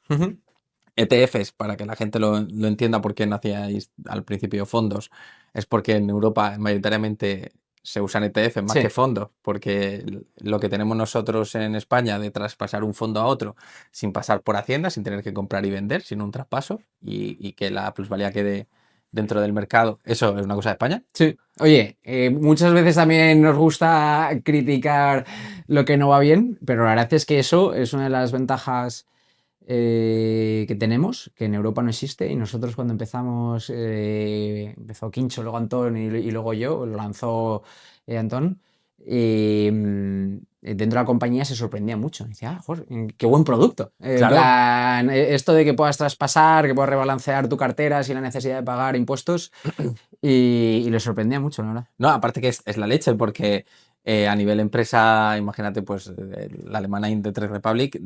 ETFs, para que la gente lo entienda por qué no hacíais al principio fondos, es porque en Europa mayoritariamente se usan ETFs más que fondos, porque lo que tenemos nosotros en España de traspasar un fondo a otro sin pasar por Hacienda, sin tener que comprar y vender, sino un traspaso, y que la plusvalía quede dentro del mercado, eso es una cosa de España. Sí. Oye, muchas veces también nos gusta criticar lo que no va bien, pero la verdad es que eso es una de las ventajas que tenemos, que en Europa no existe, y nosotros cuando empezamos, empezó Quincho, luego Antón y luego yo, lo lanzó Antón, dentro de la compañía se sorprendía mucho. Decía, joder, qué buen producto. En plan, esto de que puedas traspasar, que puedas rebalancear tu cartera sin la necesidad de pagar impuestos, y le sorprendía mucho, la verdad. No, aparte que es la leche, porque a nivel empresa, imagínate, pues la alemana de Trade Republic,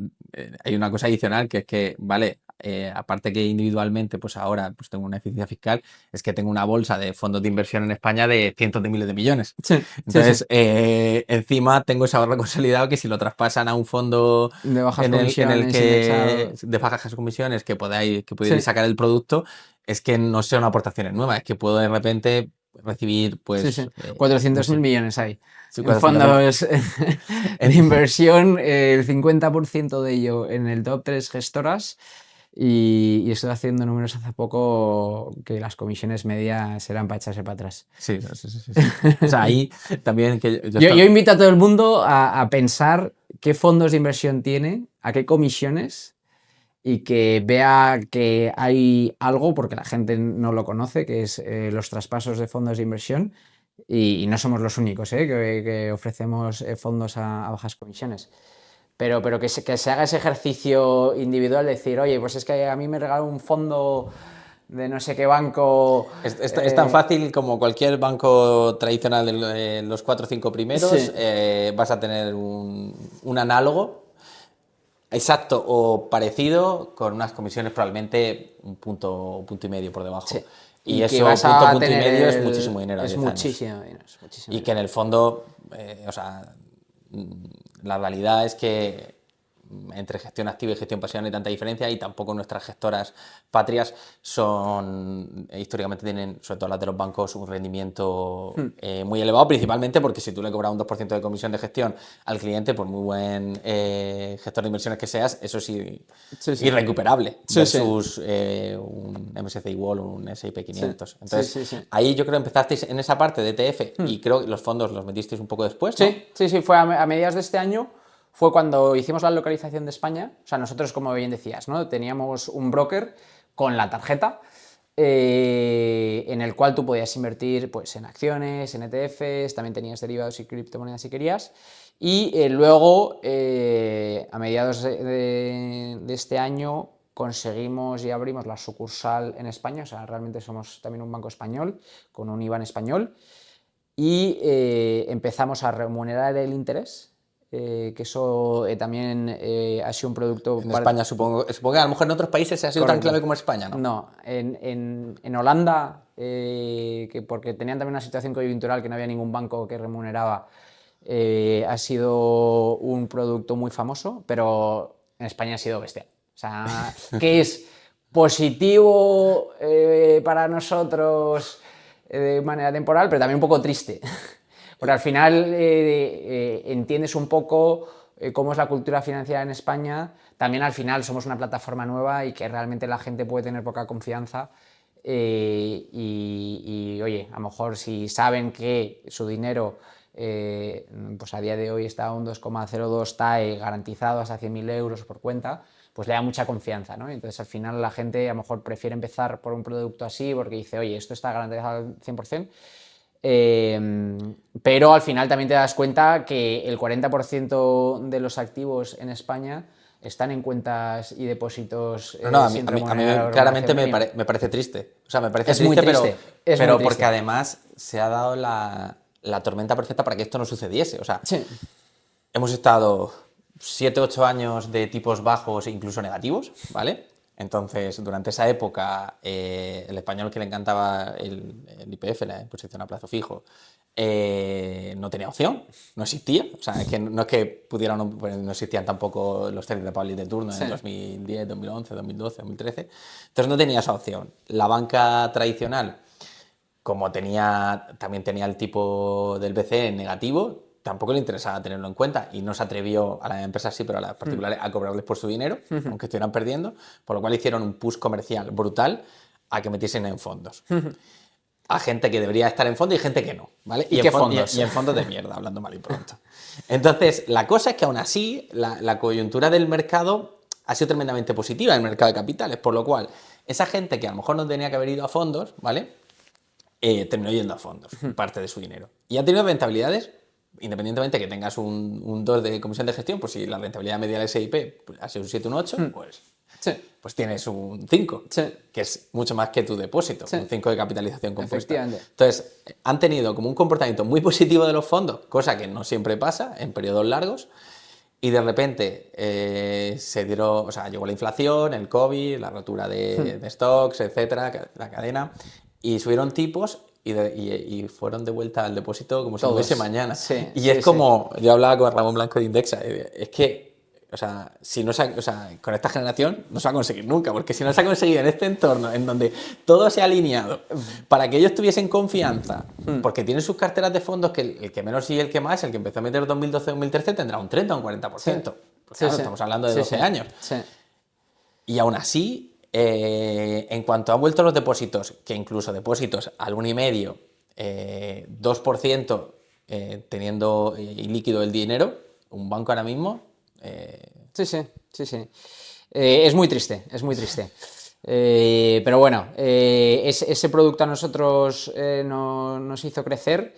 hay una cosa adicional que es que, vale, aparte que individualmente, pues ahora pues tengo una eficiencia fiscal, es que tengo una bolsa de fondos de inversión en España de cientos de miles de millones. Entonces, encima tengo ese ahorro consolidado que si lo traspasan a un fondo de bajas en el comisiones, que de bajas comisiones que pudierais sacar el producto, es que no son aportaciones nuevas, es que puedo de repente recibir, pues... 400.000 millones hay. Sí, En fondos de inversión, el 50% de ello en el top 3 gestoras, y estoy haciendo números hace poco que las comisiones medias eran para echarse para atrás. Sí. O sea, ahí también... que yo invito a todo el mundo a pensar qué fondos de inversión tiene, a qué comisiones, y que vea que hay algo, porque la gente no lo conoce, que es los traspasos de fondos de inversión, y no somos los únicos que ofrecemos fondos a bajas comisiones. Pero que se haga ese ejercicio individual de decir, oye, pues es que a mí me regaló un fondo de no sé qué banco. Es tan fácil como cualquier banco tradicional de los 4 o 5 primeros, vas a tener un análogo exacto o parecido, con unas comisiones probablemente un punto y medio por debajo. Y eso, punto y medio, es muchísimo dinero. Es muchísimo dinero. Y que en el fondo, o sea, la realidad es que entre gestión activa y gestión pasiva no hay tanta diferencia, y tampoco nuestras gestoras patrias históricamente tienen, sobre todo las de los bancos, un rendimiento muy elevado, principalmente porque si tú le cobras un 2% de comisión de gestión al cliente, por muy buen gestor de inversiones que seas, eso es irrecuperable versus un MSCI World o un S&P 500. Entonces, ahí yo creo que empezasteis en esa parte de ETF y creo que los fondos los metisteis un poco después, ¿no? Sí, fue a mediados de este año. Fue cuando hicimos la localización de España. O sea, nosotros, como bien decías, ¿no? Teníamos un broker con la tarjeta, en el cual tú podías invertir, pues, en acciones, en ETFs, también tenías derivados y criptomonedas si querías. Y luego, a mediados de este año, conseguimos y abrimos la sucursal en España. O sea, realmente somos también un banco español con un IBAN español, y empezamos a remunerar el interés. Que eso también ha sido un producto... En España supongo que a lo mejor en otros países ha sido tan clave como España, ¿no? No, en Holanda, porque tenían también una situación coyuntural que no había ningún banco que remuneraba, ha sido un producto muy famoso, pero en España ha sido bestial. O sea, que es positivo para nosotros de manera temporal, pero también un poco triste. Porque al final entiendes un poco cómo es la cultura financiera en España. También al final somos una plataforma nueva y que realmente la gente puede tener poca confianza Oye, a lo mejor si saben que su dinero pues a día de hoy está a un 2,02 TAE garantizado hasta 100.000 euros por cuenta, pues le da mucha confianza, ¿no? Entonces al final la gente a lo mejor prefiere empezar por un producto así porque dice, oye, esto está garantizado al 100%, pero al final también te das cuenta que el 40% de los activos en España están en cuentas y depósitos No, a mí, sin a mí, a mí remunerar claramente remuneración mínima. me parece triste. O sea, me parece Es muy triste, triste, es muy pero porque triste. además se ha dado la tormenta perfecta para que esto no sucediese. O sea, Sí, hemos estado 7, 8 años de tipos bajos e incluso negativos, ¿vale? Entonces, durante esa época, el español que le encantaba el IPF, la imposición a plazo fijo, no tenía opción, no existía. O sea, es que no es que pudieran, pues no existían tampoco los test de public de turno sí. en 2010, 2011, 2012, 2013. Entonces no tenía esa opción. La banca tradicional, como también tenía el tipo del BCE negativo, tampoco le interesaba tenerlo en cuenta y no se atrevió, a las empresas sí, pero a las particulares, a cobrarles por su dinero, aunque estuvieran perdiendo, por lo cual hicieron un push comercial brutal a que metiesen en fondos. A gente que debería estar en fondo y gente que no, ¿vale? ¿Y qué fondos? Y en fondos de mierda, hablando mal y pronto. Entonces, la cosa es que aún así, la coyuntura del mercado ha sido tremendamente positiva en el mercado de capitales, por lo cual, esa gente que a lo mejor no tenía que haber ido a fondos, ¿vale? Terminó yendo a fondos, parte de su dinero. Y ha tenido rentabilidades, independientemente que tengas un 2 de comisión de gestión, pues si la rentabilidad media del SIP ha sido un 7, un 8, Sí, pues tienes un 5, sí, que es mucho más que tu depósito, sí. un 5 de capitalización compuesta. Efectivamente. Entonces, han tenido como un comportamiento muy positivo de los fondos, cosa que no siempre pasa en periodos largos, y de repente o sea, llegó la inflación, el COVID, la rotura de stocks, etcétera, la cadena, y subieron tipos y fueron de vuelta al depósito como si no Todos. hubiese mañana. Sí, Y sí, es como, yo hablaba con Ramón Blanco de Indexa, es que, o sea, o sea, con esta generación no se va a conseguir nunca, porque si no se ha conseguido en este entorno en donde todo se ha alineado para que ellos tuviesen confianza, porque tienen sus carteras de fondos que el que menos y el que más, el que empezó a meter 2012-2013 tendrá un 30 o un 40%. Pues claro, estamos hablando de 12 años. Sí. Y aún así, en cuanto han vuelto los depósitos, que incluso depósitos al 1,5%, 2% teniendo líquido el dinero, un banco ahora mismo... Sí, sí, sí, sí. Es muy triste, es muy triste. Pero bueno, ese producto a nosotros nos hizo crecer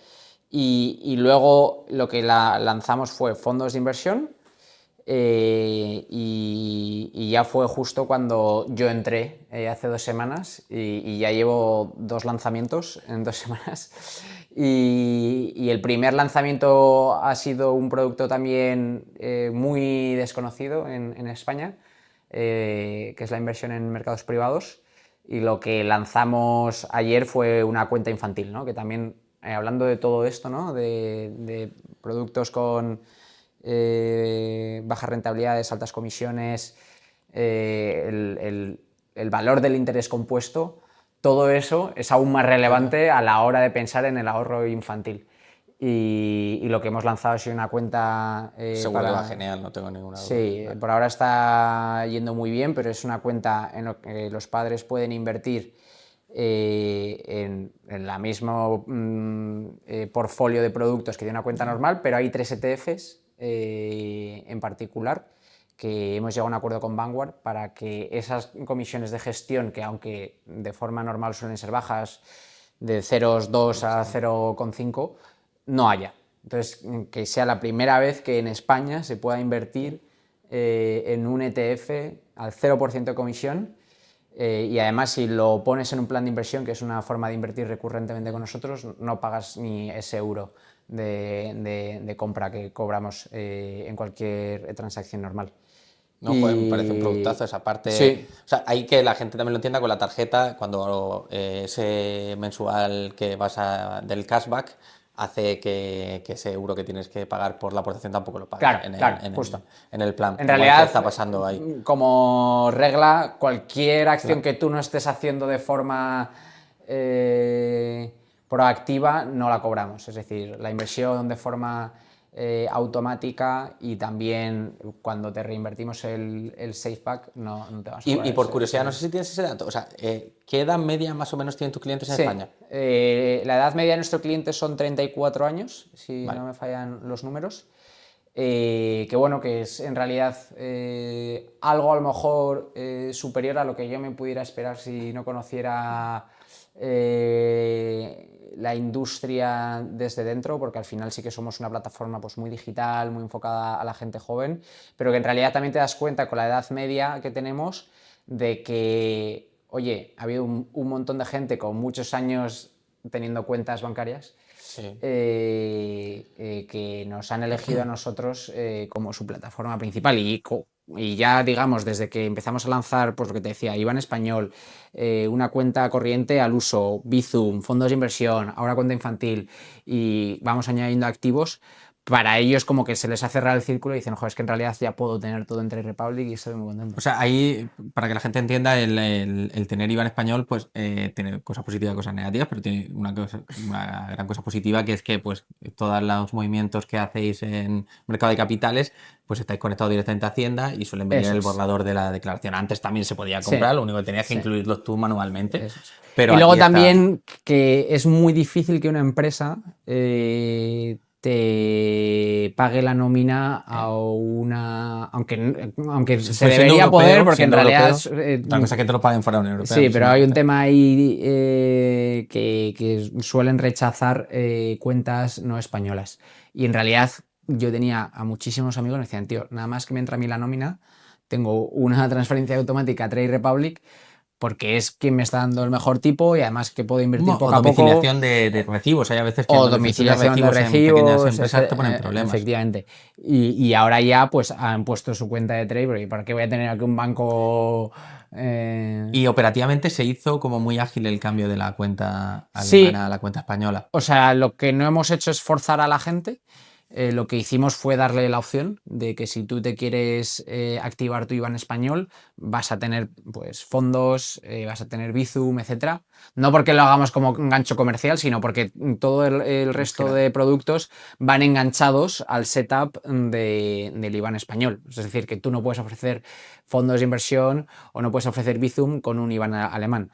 y luego lo que lanzamos fue fondos de inversión y ya fue justo cuando yo entré hace 2 semanas y ya llevo 2 lanzamientos en 2 semanas. Y el primer lanzamiento ha sido un producto también muy desconocido en España, que es la inversión en mercados privados. Y lo que lanzamos ayer fue una cuenta infantil, ¿no? Que también, hablando de todo esto, ¿no? de productos con bajas rentabilidades, altas comisiones, el valor del interés compuesto, todo eso es aún más relevante a la hora de pensar en el ahorro infantil. Y lo que hemos lanzado es una cuenta... seguro que va genial, no tengo ninguna duda. Sí, por ahora está yendo muy bien, pero es una cuenta en la que los padres pueden invertir en la mismo portfolio de productos que tiene una cuenta normal, pero hay 3 ETFs en particular que hemos llegado a un acuerdo con Vanguard para que esas comisiones de gestión, que aunque de forma normal suelen ser bajas, de 0,2 a 0,5, no haya. Entonces, que sea la primera vez que en España se pueda invertir en un ETF al 0% de comisión. Y además, si lo pones en un plan de inversión, que es una forma de invertir recurrentemente con nosotros, no pagas ni ese euro de compra que cobramos en cualquier transacción normal. No, joder, me parece un productazo esa parte. Sí. O sea, hay que la gente también lo entienda con la tarjeta, cuando ese mensual que vas del cashback hace que ese euro que tienes que pagar por la aportación tampoco lo pagues Claro, justo. en el plan. En Igual realidad, que está pasando ahí. como regla, cualquier acción que tú no estés haciendo de forma proactiva no la cobramos. Es decir, la inversión de forma automática, y también cuando te reinvertimos el SafePack no te vas a cobrar Y por ese curiosidad, no dinero. sé si tienes ese dato. O sea, ¿qué edad media más o menos tienen tus clientes en Sí, España? la edad media de nuestro cliente son 34 años, si Vale. no me fallan los números. Que bueno, que es en realidad algo a lo mejor superior a lo que yo me pudiera esperar si no conociera la industria desde dentro, porque al final sí que somos una plataforma pues muy digital, muy enfocada a la gente joven, pero que en realidad también te das cuenta con la edad media que tenemos de que, oye, ha habido un montón de gente con muchos años teniendo cuentas bancarias Sí. que nos han elegido a nosotros como su plataforma principal, y ya digamos desde que empezamos a lanzar, pues lo que te decía, IBAN español, una cuenta corriente al uso, Bizum, fondos de inversión, ahora cuenta infantil, y vamos añadiendo activos. Para ellos como que se les ha cerrado el círculo y dicen, joder, es que en realidad ya puedo tener todo en Trade Republic y estoy muy contento. O sea, ahí, para que la gente entienda, el tener IVA en español, pues tiene cosas positivas y cosas negativas, pero tiene una gran cosa positiva, que es que pues todos los movimientos que hacéis en mercado de capitales, pues estáis conectados directamente a Hacienda y suelen venir en Eso el es. borrador de la declaración. Antes también se podía Sí, comprar, lo único que tenías que sí. incluirlos tú manualmente, Eso es. pero Y luego aquí está... también que es muy difícil que una empresa te pague la nómina a una... Aunque se Pues debería poder, porque en siendo realidad... europeo, otra cosa es que te lo paguen fuera de la Unión Europea, sí, pero pero siendo hay un europeo. tema ahí que suelen rechazar cuentas no españolas. Y en realidad yo tenía a muchísimos amigos que me decían, tío, nada más que me entra a mí la nómina, tengo una transferencia automática a Trade Republic porque es quien me está dando el mejor tipo y además que puedo invertir O poco a poco, domiciliación de recibos. Hay a veces que en o domiciliación de domiciliación de recibos en pequeñas recibos, empresas te ponen problemas. efectivamente. Y ahora ya pues han puesto su cuenta de Trade, porque ¿para qué voy a tener aquí un banco? Y operativamente se hizo como muy ágil el cambio de la cuenta alemana Sí, a la cuenta española. o sea, lo que no hemos hecho es forzar a la gente. Lo que hicimos fue darle la opción de que si tú te quieres activar tu IBAN español, vas a tener pues fondos, vas a tener Bizum, etcétera. No porque lo hagamos como un gancho comercial, sino porque todo el resto Claro. de productos van enganchados al setup del IBAN español. Es decir, que tú no puedes ofrecer fondos de inversión o no puedes ofrecer Bizum con un IBAN alemán.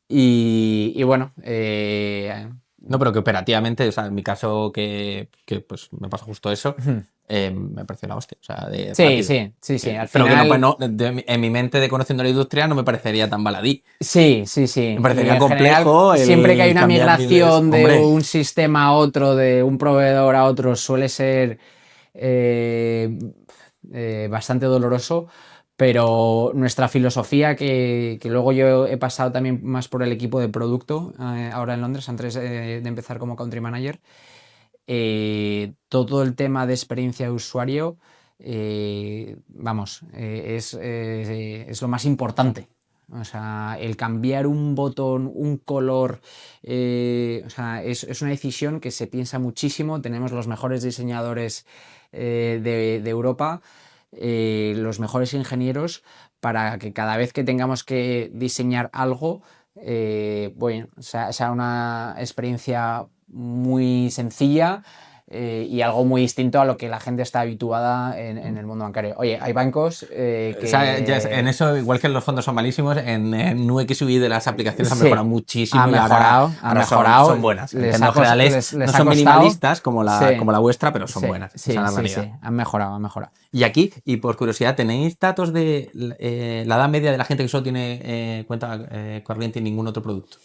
Y bueno, No, pero que operativamente, o sea, en mi caso que pues me pasa justo eso, me pareció la hostia, o sea, de sí, rápido. sí, sí, sí. Al Pero que no, pues final, no, en mi mente de conociendo la industria no me parecería tan baladí. sí, sí, sí. Me Y parecería en general, complejo siempre que hay el una cambiar miles. migración de Hombre, un sistema a otro, de un proveedor a otro, suele ser eh, bastante doloroso. Pero nuestra filosofía, que luego yo he pasado también más por el equipo de producto, ahora en Londres, antes de empezar como country manager, todo el tema de experiencia de usuario, vamos, es lo más importante. O sea, el cambiar un botón, un color, o sea, es una decisión que se piensa muchísimo. Tenemos los mejores diseñadores de Europa, los mejores ingenieros, para que cada vez que tengamos que diseñar algo, bueno, sea una experiencia muy sencilla y algo muy distinto a lo que la gente está habituada en el mundo bancario. Oye, hay bancos o sea, en que... eso, igual que los fondos son malísimos, en UX UI de las aplicaciones han Sí, mejorado muchísimo y ha ahora mejorado, son buenas. En les ha, términos generales, no les ha son costado. minimalistas Sí, como la vuestra, pero son sí, buenas. Esa es sí, la sí, sí, realidad. han mejorado, han mejorado. Y aquí, y por curiosidad, ¿tenéis datos de la edad media de la gente que solo tiene cuenta corriente y ningún otro producto?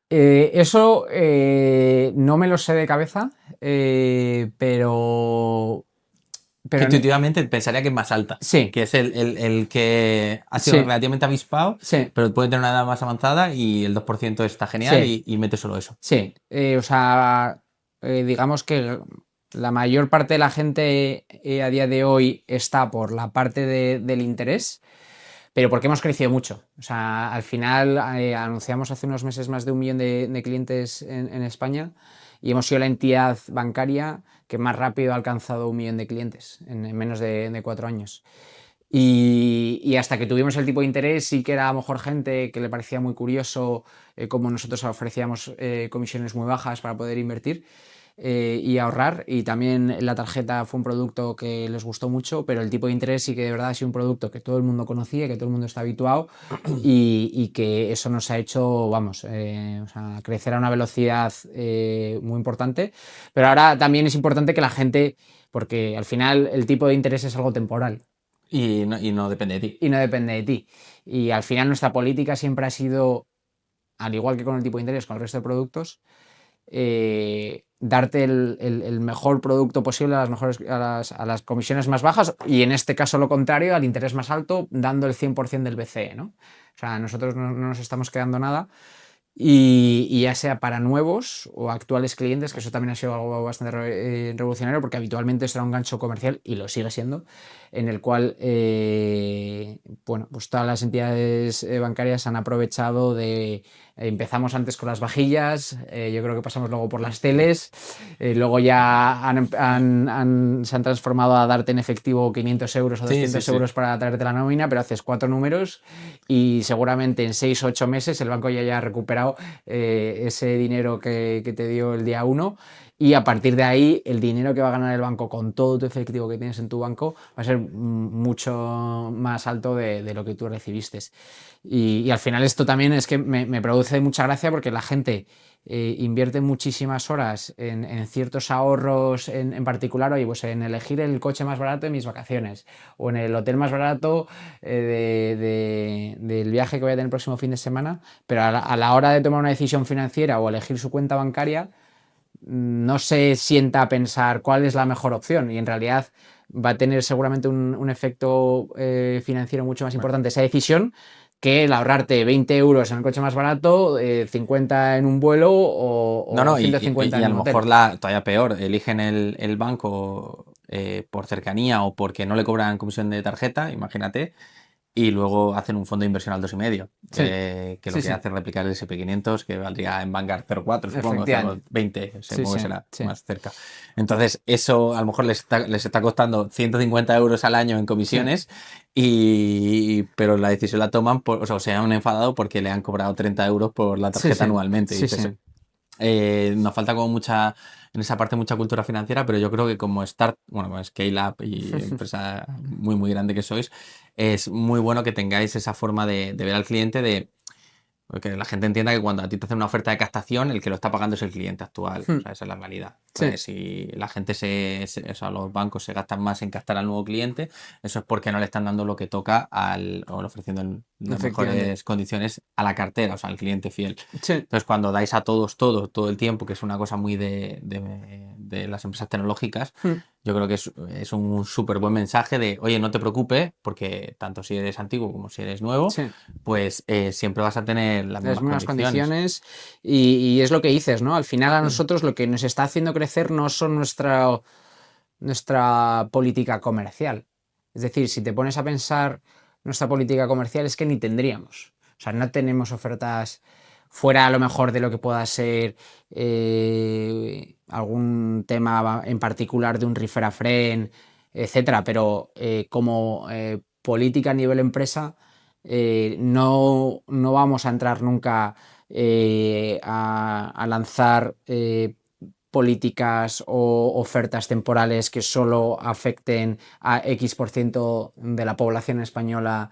Eso no me lo sé de cabeza, Que pero intuitivamente pensaría que es más alta, sí, que es el que ha sido sí, relativamente avispado, sí, pero puede tener una edad más avanzada y el 2% está genial sí, y mete solo eso. sí. O sea, digamos que la mayor parte de la gente a día de hoy está por la parte del interés, pero porque hemos crecido mucho. O sea, al final anunciamos hace unos meses más de 1 millón de clientes en España, y hemos sido la entidad bancaria que más rápido ha alcanzado 1 millón de clientes en menos de 4 años. Y hasta que tuvimos el tipo de interés, sí que era a lo mejor gente que le parecía muy curioso cómo nosotros ofrecíamos comisiones muy bajas para poder invertir. y ahorrar. Y también la tarjeta fue un producto que les gustó mucho, pero el tipo de interés sí que de verdad ha sido un producto que todo el mundo conocía, que todo el mundo está habituado y que eso nos ha hecho, vamos, o sea, crecer a una velocidad muy importante. Pero ahora también es importante que la gente, porque al final el tipo de interés es algo temporal. Y no depende de ti. Y no depende de ti. Y al final nuestra política siempre ha sido, al igual que con el tipo de interés, con el resto de productos, darte el mejor producto posible a las comisiones más bajas y en este caso lo contrario, al interés más alto, dando el 100% del BCE, ¿no? O sea, nosotros no nos estamos quedando nada y ya sea para nuevos o actuales clientes, que eso también ha sido algo bastante revolucionario porque habitualmente esto era un gancho comercial y lo sigue siendo, en el cual bueno, pues todas las entidades bancarias han aprovechado de... Empezamos antes con las vajillas, yo creo que pasamos luego por las teles, luego ya se han transformado a darte en efectivo 500 euros o 200 euros para traerte la nómina, pero haces 4 números y seguramente en 6 o 8 meses el banco ya haya recuperado ese dinero que te dio el día 1 y a partir de ahí el dinero que va a ganar el banco con todo tu efectivo que tienes en tu banco va a ser mucho más alto de lo que tú recibiste. Y al final esto también es que me produce mucha gracia porque la gente invierte muchísimas horas en ciertos ahorros en particular, oye, pues en elegir el coche más barato en mis vacaciones o en el hotel más barato del viaje que voy a tener el próximo fin de semana, pero a la hora de tomar una decisión financiera o elegir su cuenta bancaria, no se sienta a pensar cuál es la mejor opción y en realidad va a tener seguramente un efecto financiero mucho más importante esa decisión que el ahorrarte 20 euros en el coche más barato, 50 en un vuelo o 150 y a en lo un hotel. mejor todavía peor, eligen el banco por cercanía o porque no le cobran comisión de tarjeta, imagínate, y luego hacen un fondo de inversión al 2,5, Sí, que lo que hace es replicar el S&P 500, que valdría en Vanguard 0,4, supongo, efectivamente. 0,20, Sí, será sí. más cerca. Entonces, eso a lo mejor les está costando 150 euros al año en comisiones, pero la decisión la toman, o sea, se han enfadado porque le han cobrado 30 euros por la tarjeta anualmente. Y dices, nos falta como en esa parte mucha cultura financiera, pero yo creo que como Scale Up y empresa muy, muy grande que sois, es muy bueno que tengáis esa forma de ver al cliente, que la gente entienda que cuando a ti te hacen una oferta de captación, el que lo está pagando es el cliente actual. O sea, esa es la realidad. Pues si la gente o sea, los bancos se gastan más en captar al nuevo cliente, eso es porque no le están dando lo que toca o le ofreciendo las mejores condiciones a la cartera, o sea, al cliente fiel. Entonces, cuando dais a todos todo el tiempo, que es una cosa muy de las empresas tecnológicas, yo creo que es un súper buen mensaje de, oye, no te preocupes, porque tanto si eres antiguo como si eres nuevo, pues siempre vas a tener las mismas condiciones. Y es lo que dices, ¿no? Al final a nosotros lo que nos está haciendo crecer no son nuestra política comercial. Es decir, si te pones a pensar nuestra política comercial es que ni tendríamos. O sea, no tenemos ofertas fuera a lo mejor de lo que pueda ser algún tema en particular de un refer-a-friend, etcétera, pero como política a nivel empresa no vamos a entrar nunca a lanzar políticas o ofertas temporales que solo afecten a X% de la población española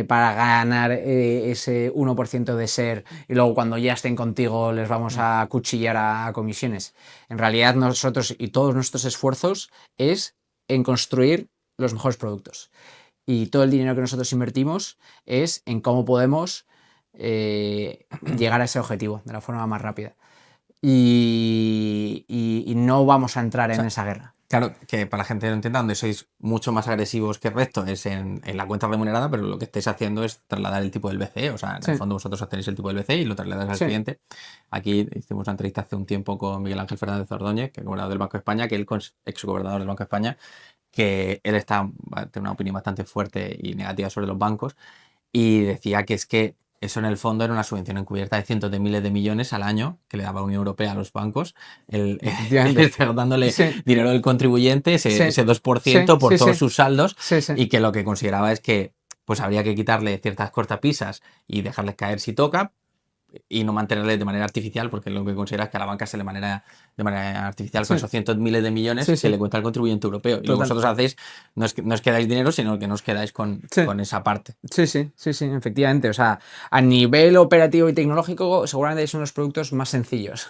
para ganar ese 1% de ser y luego cuando ya estén contigo les vamos a cuchillar a comisiones. En realidad nosotros y todos nuestros esfuerzos es en construir los mejores productos. Y todo el dinero que nosotros invertimos es en cómo podemos llegar a ese objetivo de la forma más rápida. Y no vamos a entrar en esa guerra. Claro, que para la gente que no entienda, donde sois mucho más agresivos que el resto es en la cuenta remunerada, pero lo que estáis haciendo es trasladar el tipo del BCE. O sea, en el fondo vosotros tenéis el tipo del BCE y lo trasladáis al cliente. Aquí hicimos una entrevista hace un tiempo con Miguel Ángel Fernández Ordóñez, que es gobernador del Banco de España, que él es exgobernador del Banco de España, que él tiene una opinión bastante fuerte y negativa sobre los bancos, y decía que es que eso en el fondo era una subvención encubierta de cientos de miles de millones al año que le daba la Unión Europea a los bancos, dándole dinero del contribuyente, ese 2% por todos sus saldos, y que lo que consideraba es que pues habría que quitarle ciertas cortapisas y dejarles caer si toca, y no mantenerle de manera artificial, porque lo que considera es que a la banca se le manera de manera artificial con Sí, esos cientos miles de millones sí, que le sí, cuenta el contribuyente europeo. Y lo que total. vosotros hacéis no es que dais dinero, sino que no os quedáis Sí. con esa parte. Sí, sí, sí, sí, efectivamente. O sea, a nivel operativo y tecnológico, seguramente son los productos más sencillos.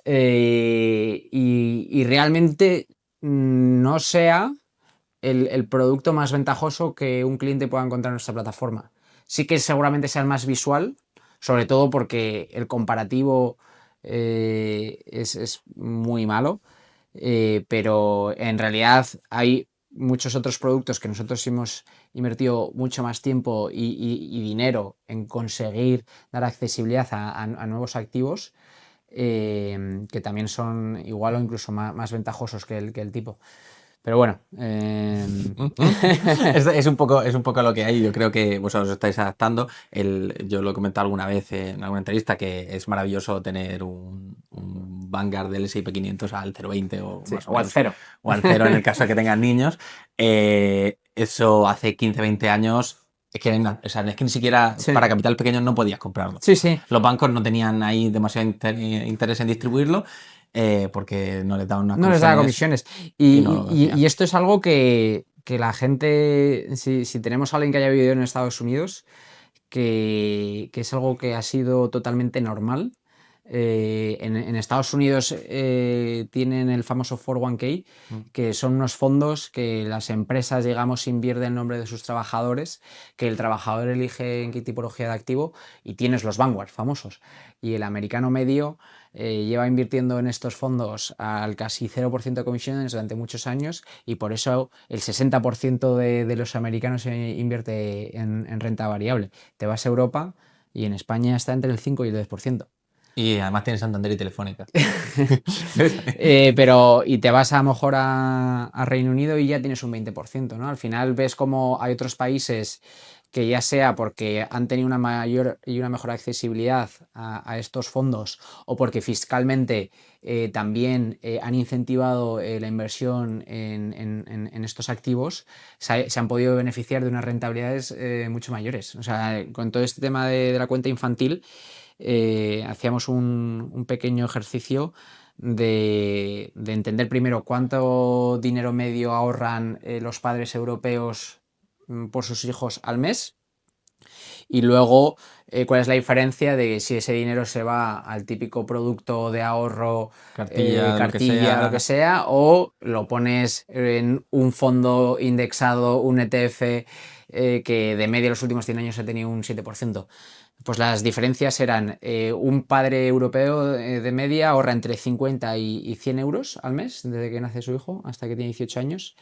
Y realmente no sea el producto más ventajoso que un cliente pueda encontrar en nuestra plataforma. Sí que seguramente sea el más visual, sobre todo porque el comparativo es muy malo, pero en realidad hay muchos otros productos que nosotros hemos invertido mucho más tiempo y dinero en conseguir dar accesibilidad a nuevos activos, que también son igual o incluso más ventajosos que el tipo. Pero bueno, Es un poco lo que hay. Yo creo que vosotros os estáis adaptando. Yo lo he comentado alguna vez en alguna entrevista que es maravilloso tener un Vanguard del S&P 500 al 0,20 o sí, más o o al menos, cero. o al cero en el caso de que tengan niños. Eso hace 15, 20 años. O sea, es que ni siquiera Sí, para capital pequeño no podías comprarlo. sí, sí. Los bancos no tenían ahí demasiado interés en distribuirlo porque no les daban unas No les da comisiones comisiones. y no lo Y hacían. esto es algo que la gente, si tenemos a alguien que haya vivido en Estados Unidos, que es algo que ha sido totalmente normal. En Estados Unidos tienen el famoso 401k, Mm. que son unos fondos que las empresas, digamos, invierten en nombre de sus trabajadores, que el trabajador elige en qué tipología de activo, y tienes los Vanguard famosos. Y el americano medio lleva invirtiendo en estos fondos al casi 0% de comisiones durante muchos años, y por eso el 60% de los americanos invierte en renta variable. Te vas a Europa y en España está entre el 5 y el 10%. Y además tiene Santander y Telefónica. Y te vas a lo mejor a Reino Unido y ya tienes un 20%, ¿no? Al final ves como hay otros países que, ya sea porque han tenido una mayor y una mejor accesibilidad a estos fondos, o porque fiscalmente también han incentivado la inversión en estos activos, se han podido beneficiar de unas rentabilidades mucho mayores. O sea, con todo este tema de la cuenta infantil, hacíamos un pequeño ejercicio de entender primero cuánto dinero medio ahorran los padres europeos por sus hijos al mes, y luego cuál es la diferencia de si ese dinero se va al típico producto de ahorro, Cartilla, lo que cartilla, lo que sea. sea, o lo pones en un fondo indexado, un ETF, que de media los últimos 100 años ha tenido un 7%. Pues las diferencias eran, un padre europeo de media ahorra entre 50 y 100 euros al mes desde que nace su hijo hasta que tiene 18 años.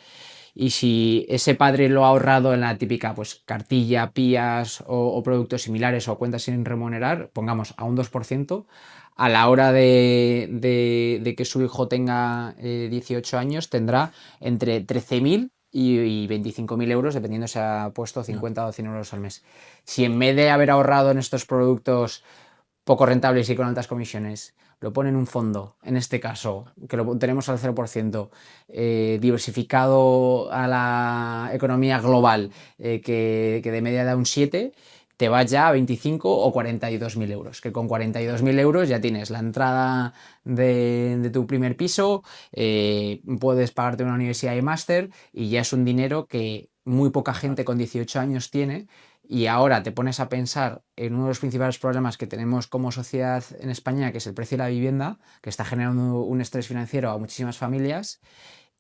Y si ese padre lo ha ahorrado en la típica, pues, cartilla, pías o productos similares, o cuentas sin remunerar, pongamos a un 2%, a la hora de que su hijo tenga 18 años, tendrá entre 13.000 y 25.000 euros, dependiendo si ha puesto No. 50 o 100 euros al mes. Si en vez de haber ahorrado en estos productos poco rentables y con altas comisiones, lo pone en un fondo, en este caso, que lo tenemos al 0%, diversificado a la economía global, que de media da un 7, te vas ya a 25 o 42.000 euros, que con 42.000 euros ya tienes la entrada de tu primer piso, puedes pagarte una universidad y máster, y ya es un dinero que muy poca gente con 18 años tiene. Y ahora te pones a pensar en uno de los principales problemas que tenemos como sociedad en España, que es el precio de la vivienda, que está generando un estrés financiero a muchísimas familias.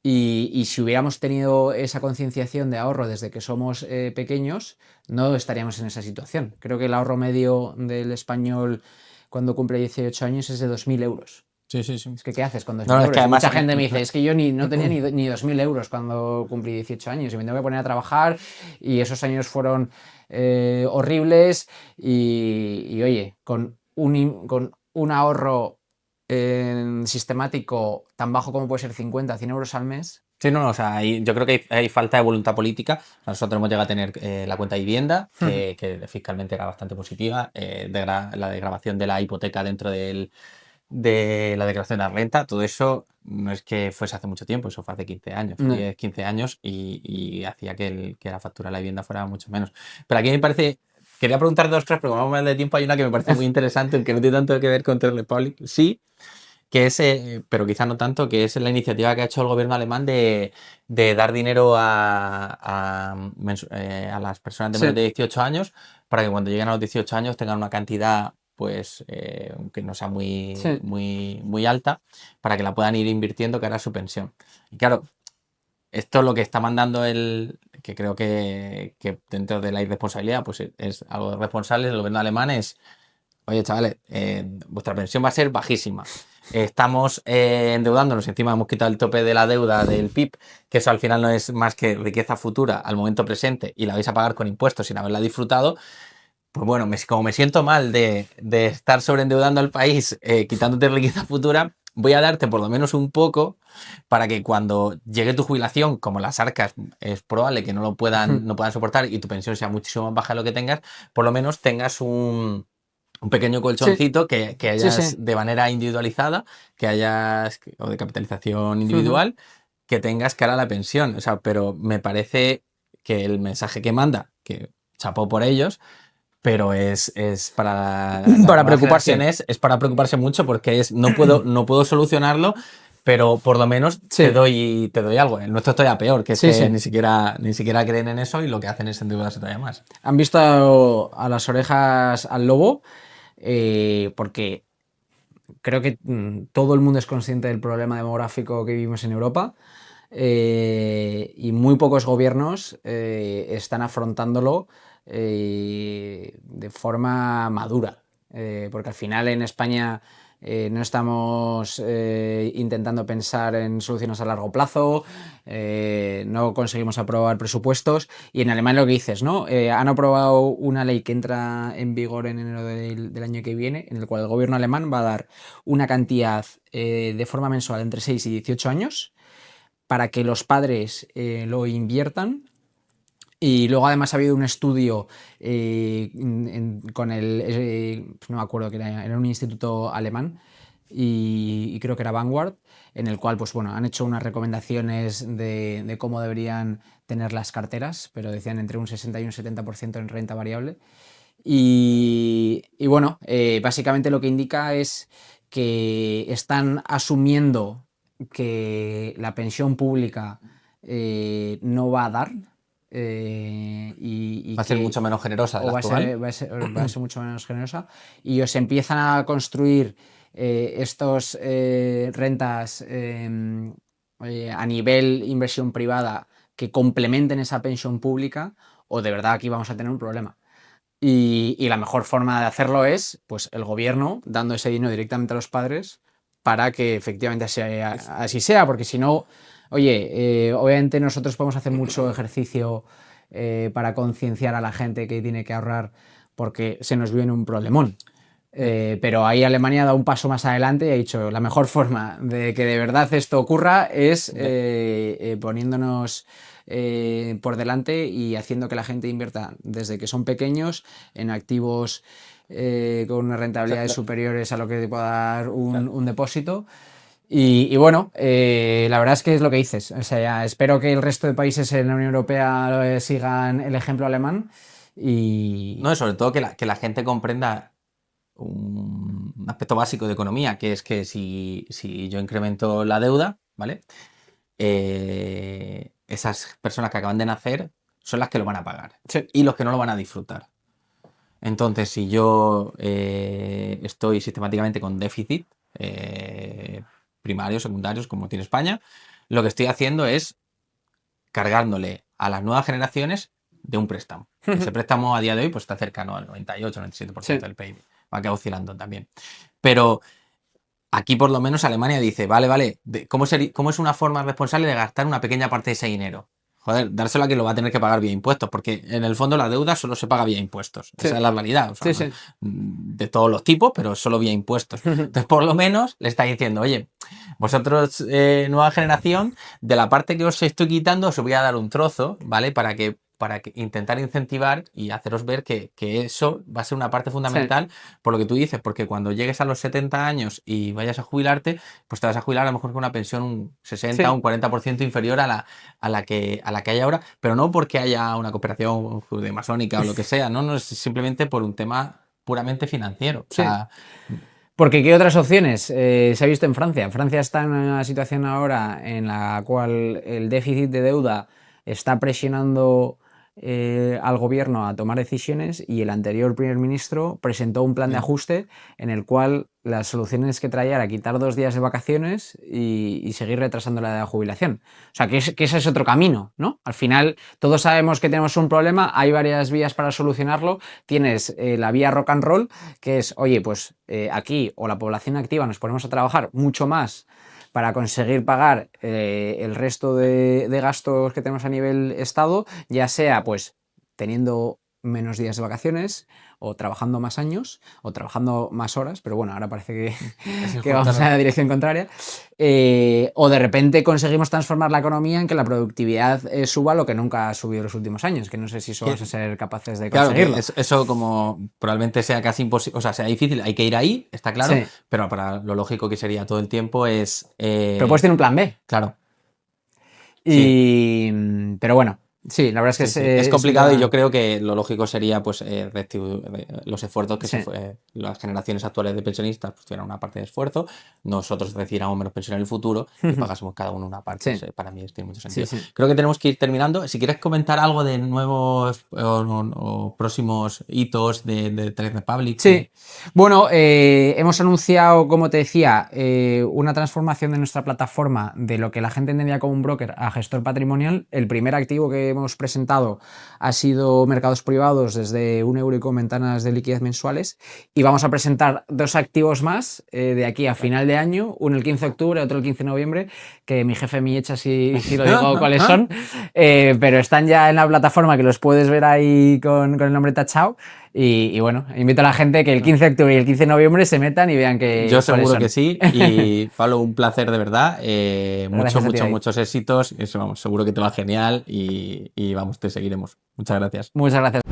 Y si hubiéramos tenido esa concienciación de ahorro desde que somos pequeños, no estaríamos en esa situación. Creo que el ahorro medio del español cuando cumple 18 años es de 2.000 euros. Sí, sí, sí. Es que, ¿qué haces con No, 2.000 no, es que euros? Y además. mucha gente me dice, es que yo no tenía ni 2.000 euros cuando cumplí 18 años y me tengo que poner a trabajar, y esos años fueron horribles. Oye, con un ahorro sistemático tan bajo como puede ser 50, 100 euros al mes. Sí, no, no, o sea, yo creo que hay falta de voluntad política. Nosotros hemos llegado a tener la cuenta de vivienda, que fiscalmente era bastante positiva, la degradación de la hipoteca dentro de la declaración de la renta. Todo eso no es que fuese hace mucho tiempo, eso fue hace 15 años, No. 10, 15 años, y hacía que la factura de la vivienda fuera mucho menos. Pero aquí me parece quería preguntar dos cosas, pero como vamos mal de tiempo, hay una que me parece muy interesante, aunque no tiene tanto que ver con Trade Republic, sí, que es, pero quizá no tanto, que es la iniciativa que ha hecho el gobierno alemán de dar dinero a las personas de menos de 18 años para que cuando lleguen a los 18 años tengan una cantidad, pues, que no sea muy alta, para que la puedan ir invirtiendo cara a su pensión. Y claro, esto es lo que está mandando que creo que dentro de la irresponsabilidad, pues es algo responsable del gobierno alemán, es, oye, chavales, vuestra pensión va a ser bajísima. Estamos endeudándonos, encima hemos quitado el tope de la deuda del PIB, que eso al final no es más que riqueza futura al momento presente y la vais a pagar con impuestos sin haberla disfrutado. Pues bueno, como me siento mal de estar sobreendeudando al país, quitándote riqueza futura, voy a darte por lo menos un poco para que cuando llegue tu jubilación, como las arcas es probable que no puedan soportar y tu pensión sea muchísimo más baja de lo que tengas, por lo menos tengas un pequeño colchoncito que hayas de manera individualizada, o de capitalización individual, que tengas cara a la pensión. O sea, pero me parece que el mensaje que manda, que chapó por ellos, pero es para preocuparse. Es para preocuparse mucho porque no puedo solucionarlo, pero por lo menos te doy algo. El nuestro es todavía peor, que es que ni siquiera creen en eso y lo que hacen es endeudarse todavía más. Han visto a las orejas al lobo, porque creo que todo el mundo es consciente del problema demográfico que vivimos en Europa, y muy pocos gobiernos están afrontándolo de forma madura, porque al final en España no estamos intentando pensar en soluciones a largo plazo, no conseguimos aprobar presupuestos, y en Alemania lo que dices, ¿no? Han aprobado una ley que entra en vigor en enero del año que viene, en el cual el gobierno alemán va a dar una cantidad de forma mensual entre 6 y 18 años para que los padres lo inviertan. Y luego además ha habido un estudio con no me acuerdo que era un instituto alemán, y creo que era Vanguard, en el cual pues bueno, han hecho unas recomendaciones de cómo deberían tener las carteras, pero decían entre un 60 y un 70% en renta variable. Y bueno, básicamente lo que indica es que están asumiendo que la pensión pública no va a dar, y va a ser mucho menos generosa de la actual. va a ser mucho menos generosa, y os empiezan a construir estos rentas a nivel inversión privada que complementen esa pensión pública, o de verdad aquí vamos a tener un problema. Y la mejor forma de hacerlo es pues el gobierno dando ese dinero directamente a los padres para que efectivamente así sea, porque si no, oye, obviamente nosotros podemos hacer mucho ejercicio para concienciar a la gente que tiene que ahorrar porque se nos viene un problemón. Pero ahí Alemania ha dado un paso más adelante y ha dicho la mejor forma de que de verdad esto ocurra es poniéndonos por delante y haciendo que la gente invierta desde que son pequeños en activos con unas rentabilidades superiores a lo que te pueda dar un depósito. Y bueno, la verdad es que es lo que dices. O sea, espero que el resto de países en la Unión Europea sigan el ejemplo alemán. No, y sobre todo que la gente comprenda un aspecto básico de economía, que es que si yo incremento la deuda, ¿vale? Esas personas que acaban de nacer son las que lo van a pagar y los que no lo van a disfrutar. Entonces, si yo estoy sistemáticamente con déficit primarios, secundarios, como tiene España, lo que estoy haciendo es cargándole a las nuevas generaciones de un préstamo. Ese préstamo a día de hoy pues está cercano al 98-97% del PIB. Va a quedar oscilando también. Pero aquí por lo menos Alemania dice, vale, ¿cómo es una forma responsable de gastar una pequeña parte de ese dinero? Joder, dárselo a quien lo va a tener que pagar vía impuestos, porque en el fondo la deuda solo se paga vía impuestos. Esa es la realidad. O sea, de todos los tipos, pero solo vía impuestos. Entonces, por lo menos le está diciendo, oye, vosotros, nueva generación, de la parte que os estoy quitando, os voy a dar un trozo, ¿vale? Para que para intentar incentivar y haceros ver que eso va a ser una parte fundamental por lo que tú dices, porque cuando llegues a los 70 años y vayas a jubilarte, pues te vas a jubilar a lo mejor con una pensión un 60, un 40% inferior a la que hay ahora, pero no porque haya una cooperación masónica o lo que sea, no, es simplemente por un tema puramente financiero. O sea, porque ¿qué otras opciones se ha visto en Francia? Francia está en una situación ahora en la cual el déficit de deuda está presionando al gobierno a tomar decisiones, y el anterior primer ministro presentó un plan de ajuste en el cual las soluciones que traía era quitar 2 días de vacaciones y seguir retrasando la edad de jubilación. O sea, que ese es otro camino, ¿no? Al final todos sabemos que tenemos un problema, hay varias vías para solucionarlo. Tienes la vía rock and roll, que es, oye, pues aquí o la población activa nos ponemos a trabajar mucho más para conseguir pagar el resto de gastos que tenemos a nivel Estado, ya sea pues teniendo menos días de vacaciones, o trabajando más años, o trabajando más horas, pero bueno, ahora parece que vamos a la dirección contraria, o de repente conseguimos transformar la economía en que la productividad suba lo que nunca ha subido en los últimos años, que no sé si vamos a ser capaces de conseguirlo. Claro, eso como probablemente sea casi imposible, o sea, sea difícil, hay que ir ahí, está claro, pero para lo lógico que sería todo el tiempo es... Pero puedes tener un plan B. Claro. Pero bueno, sí, la verdad es que es complicado, y yo creo que lo lógico sería pues los esfuerzos que las generaciones actuales de pensionistas pues tuvieran una parte de esfuerzo, nosotros recibiéramos menos pensión en el futuro y pagásemos cada uno una parte. Para mí tiene mucho sentido. Creo que tenemos que ir terminando. Si quieres comentar algo de nuevos o próximos hitos de Trade Republic. Sí, bueno, hemos anunciado, como te decía, una transformación de nuestra plataforma de lo que la gente entendía como un broker a gestor patrimonial. El primer activo que hemos presentado ha sido mercados privados desde 1 euro y con ventanas de liquidez mensuales, y vamos a presentar 2 activos más de aquí a final de año, uno el 15 de octubre, otro el 15 de noviembre, que mi jefe me echa si lo digo cuáles son, pero están ya en la plataforma, que los puedes ver ahí con el nombre tachado. Y bueno, invito a la gente que el 15 de octubre y el 15 de noviembre se metan y vean que... Yo seguro que sí. Y Pablo, un placer de verdad. Muchos éxitos. Eso, vamos, seguro que te va genial y vamos, te seguiremos. Muchas gracias. Muchas gracias.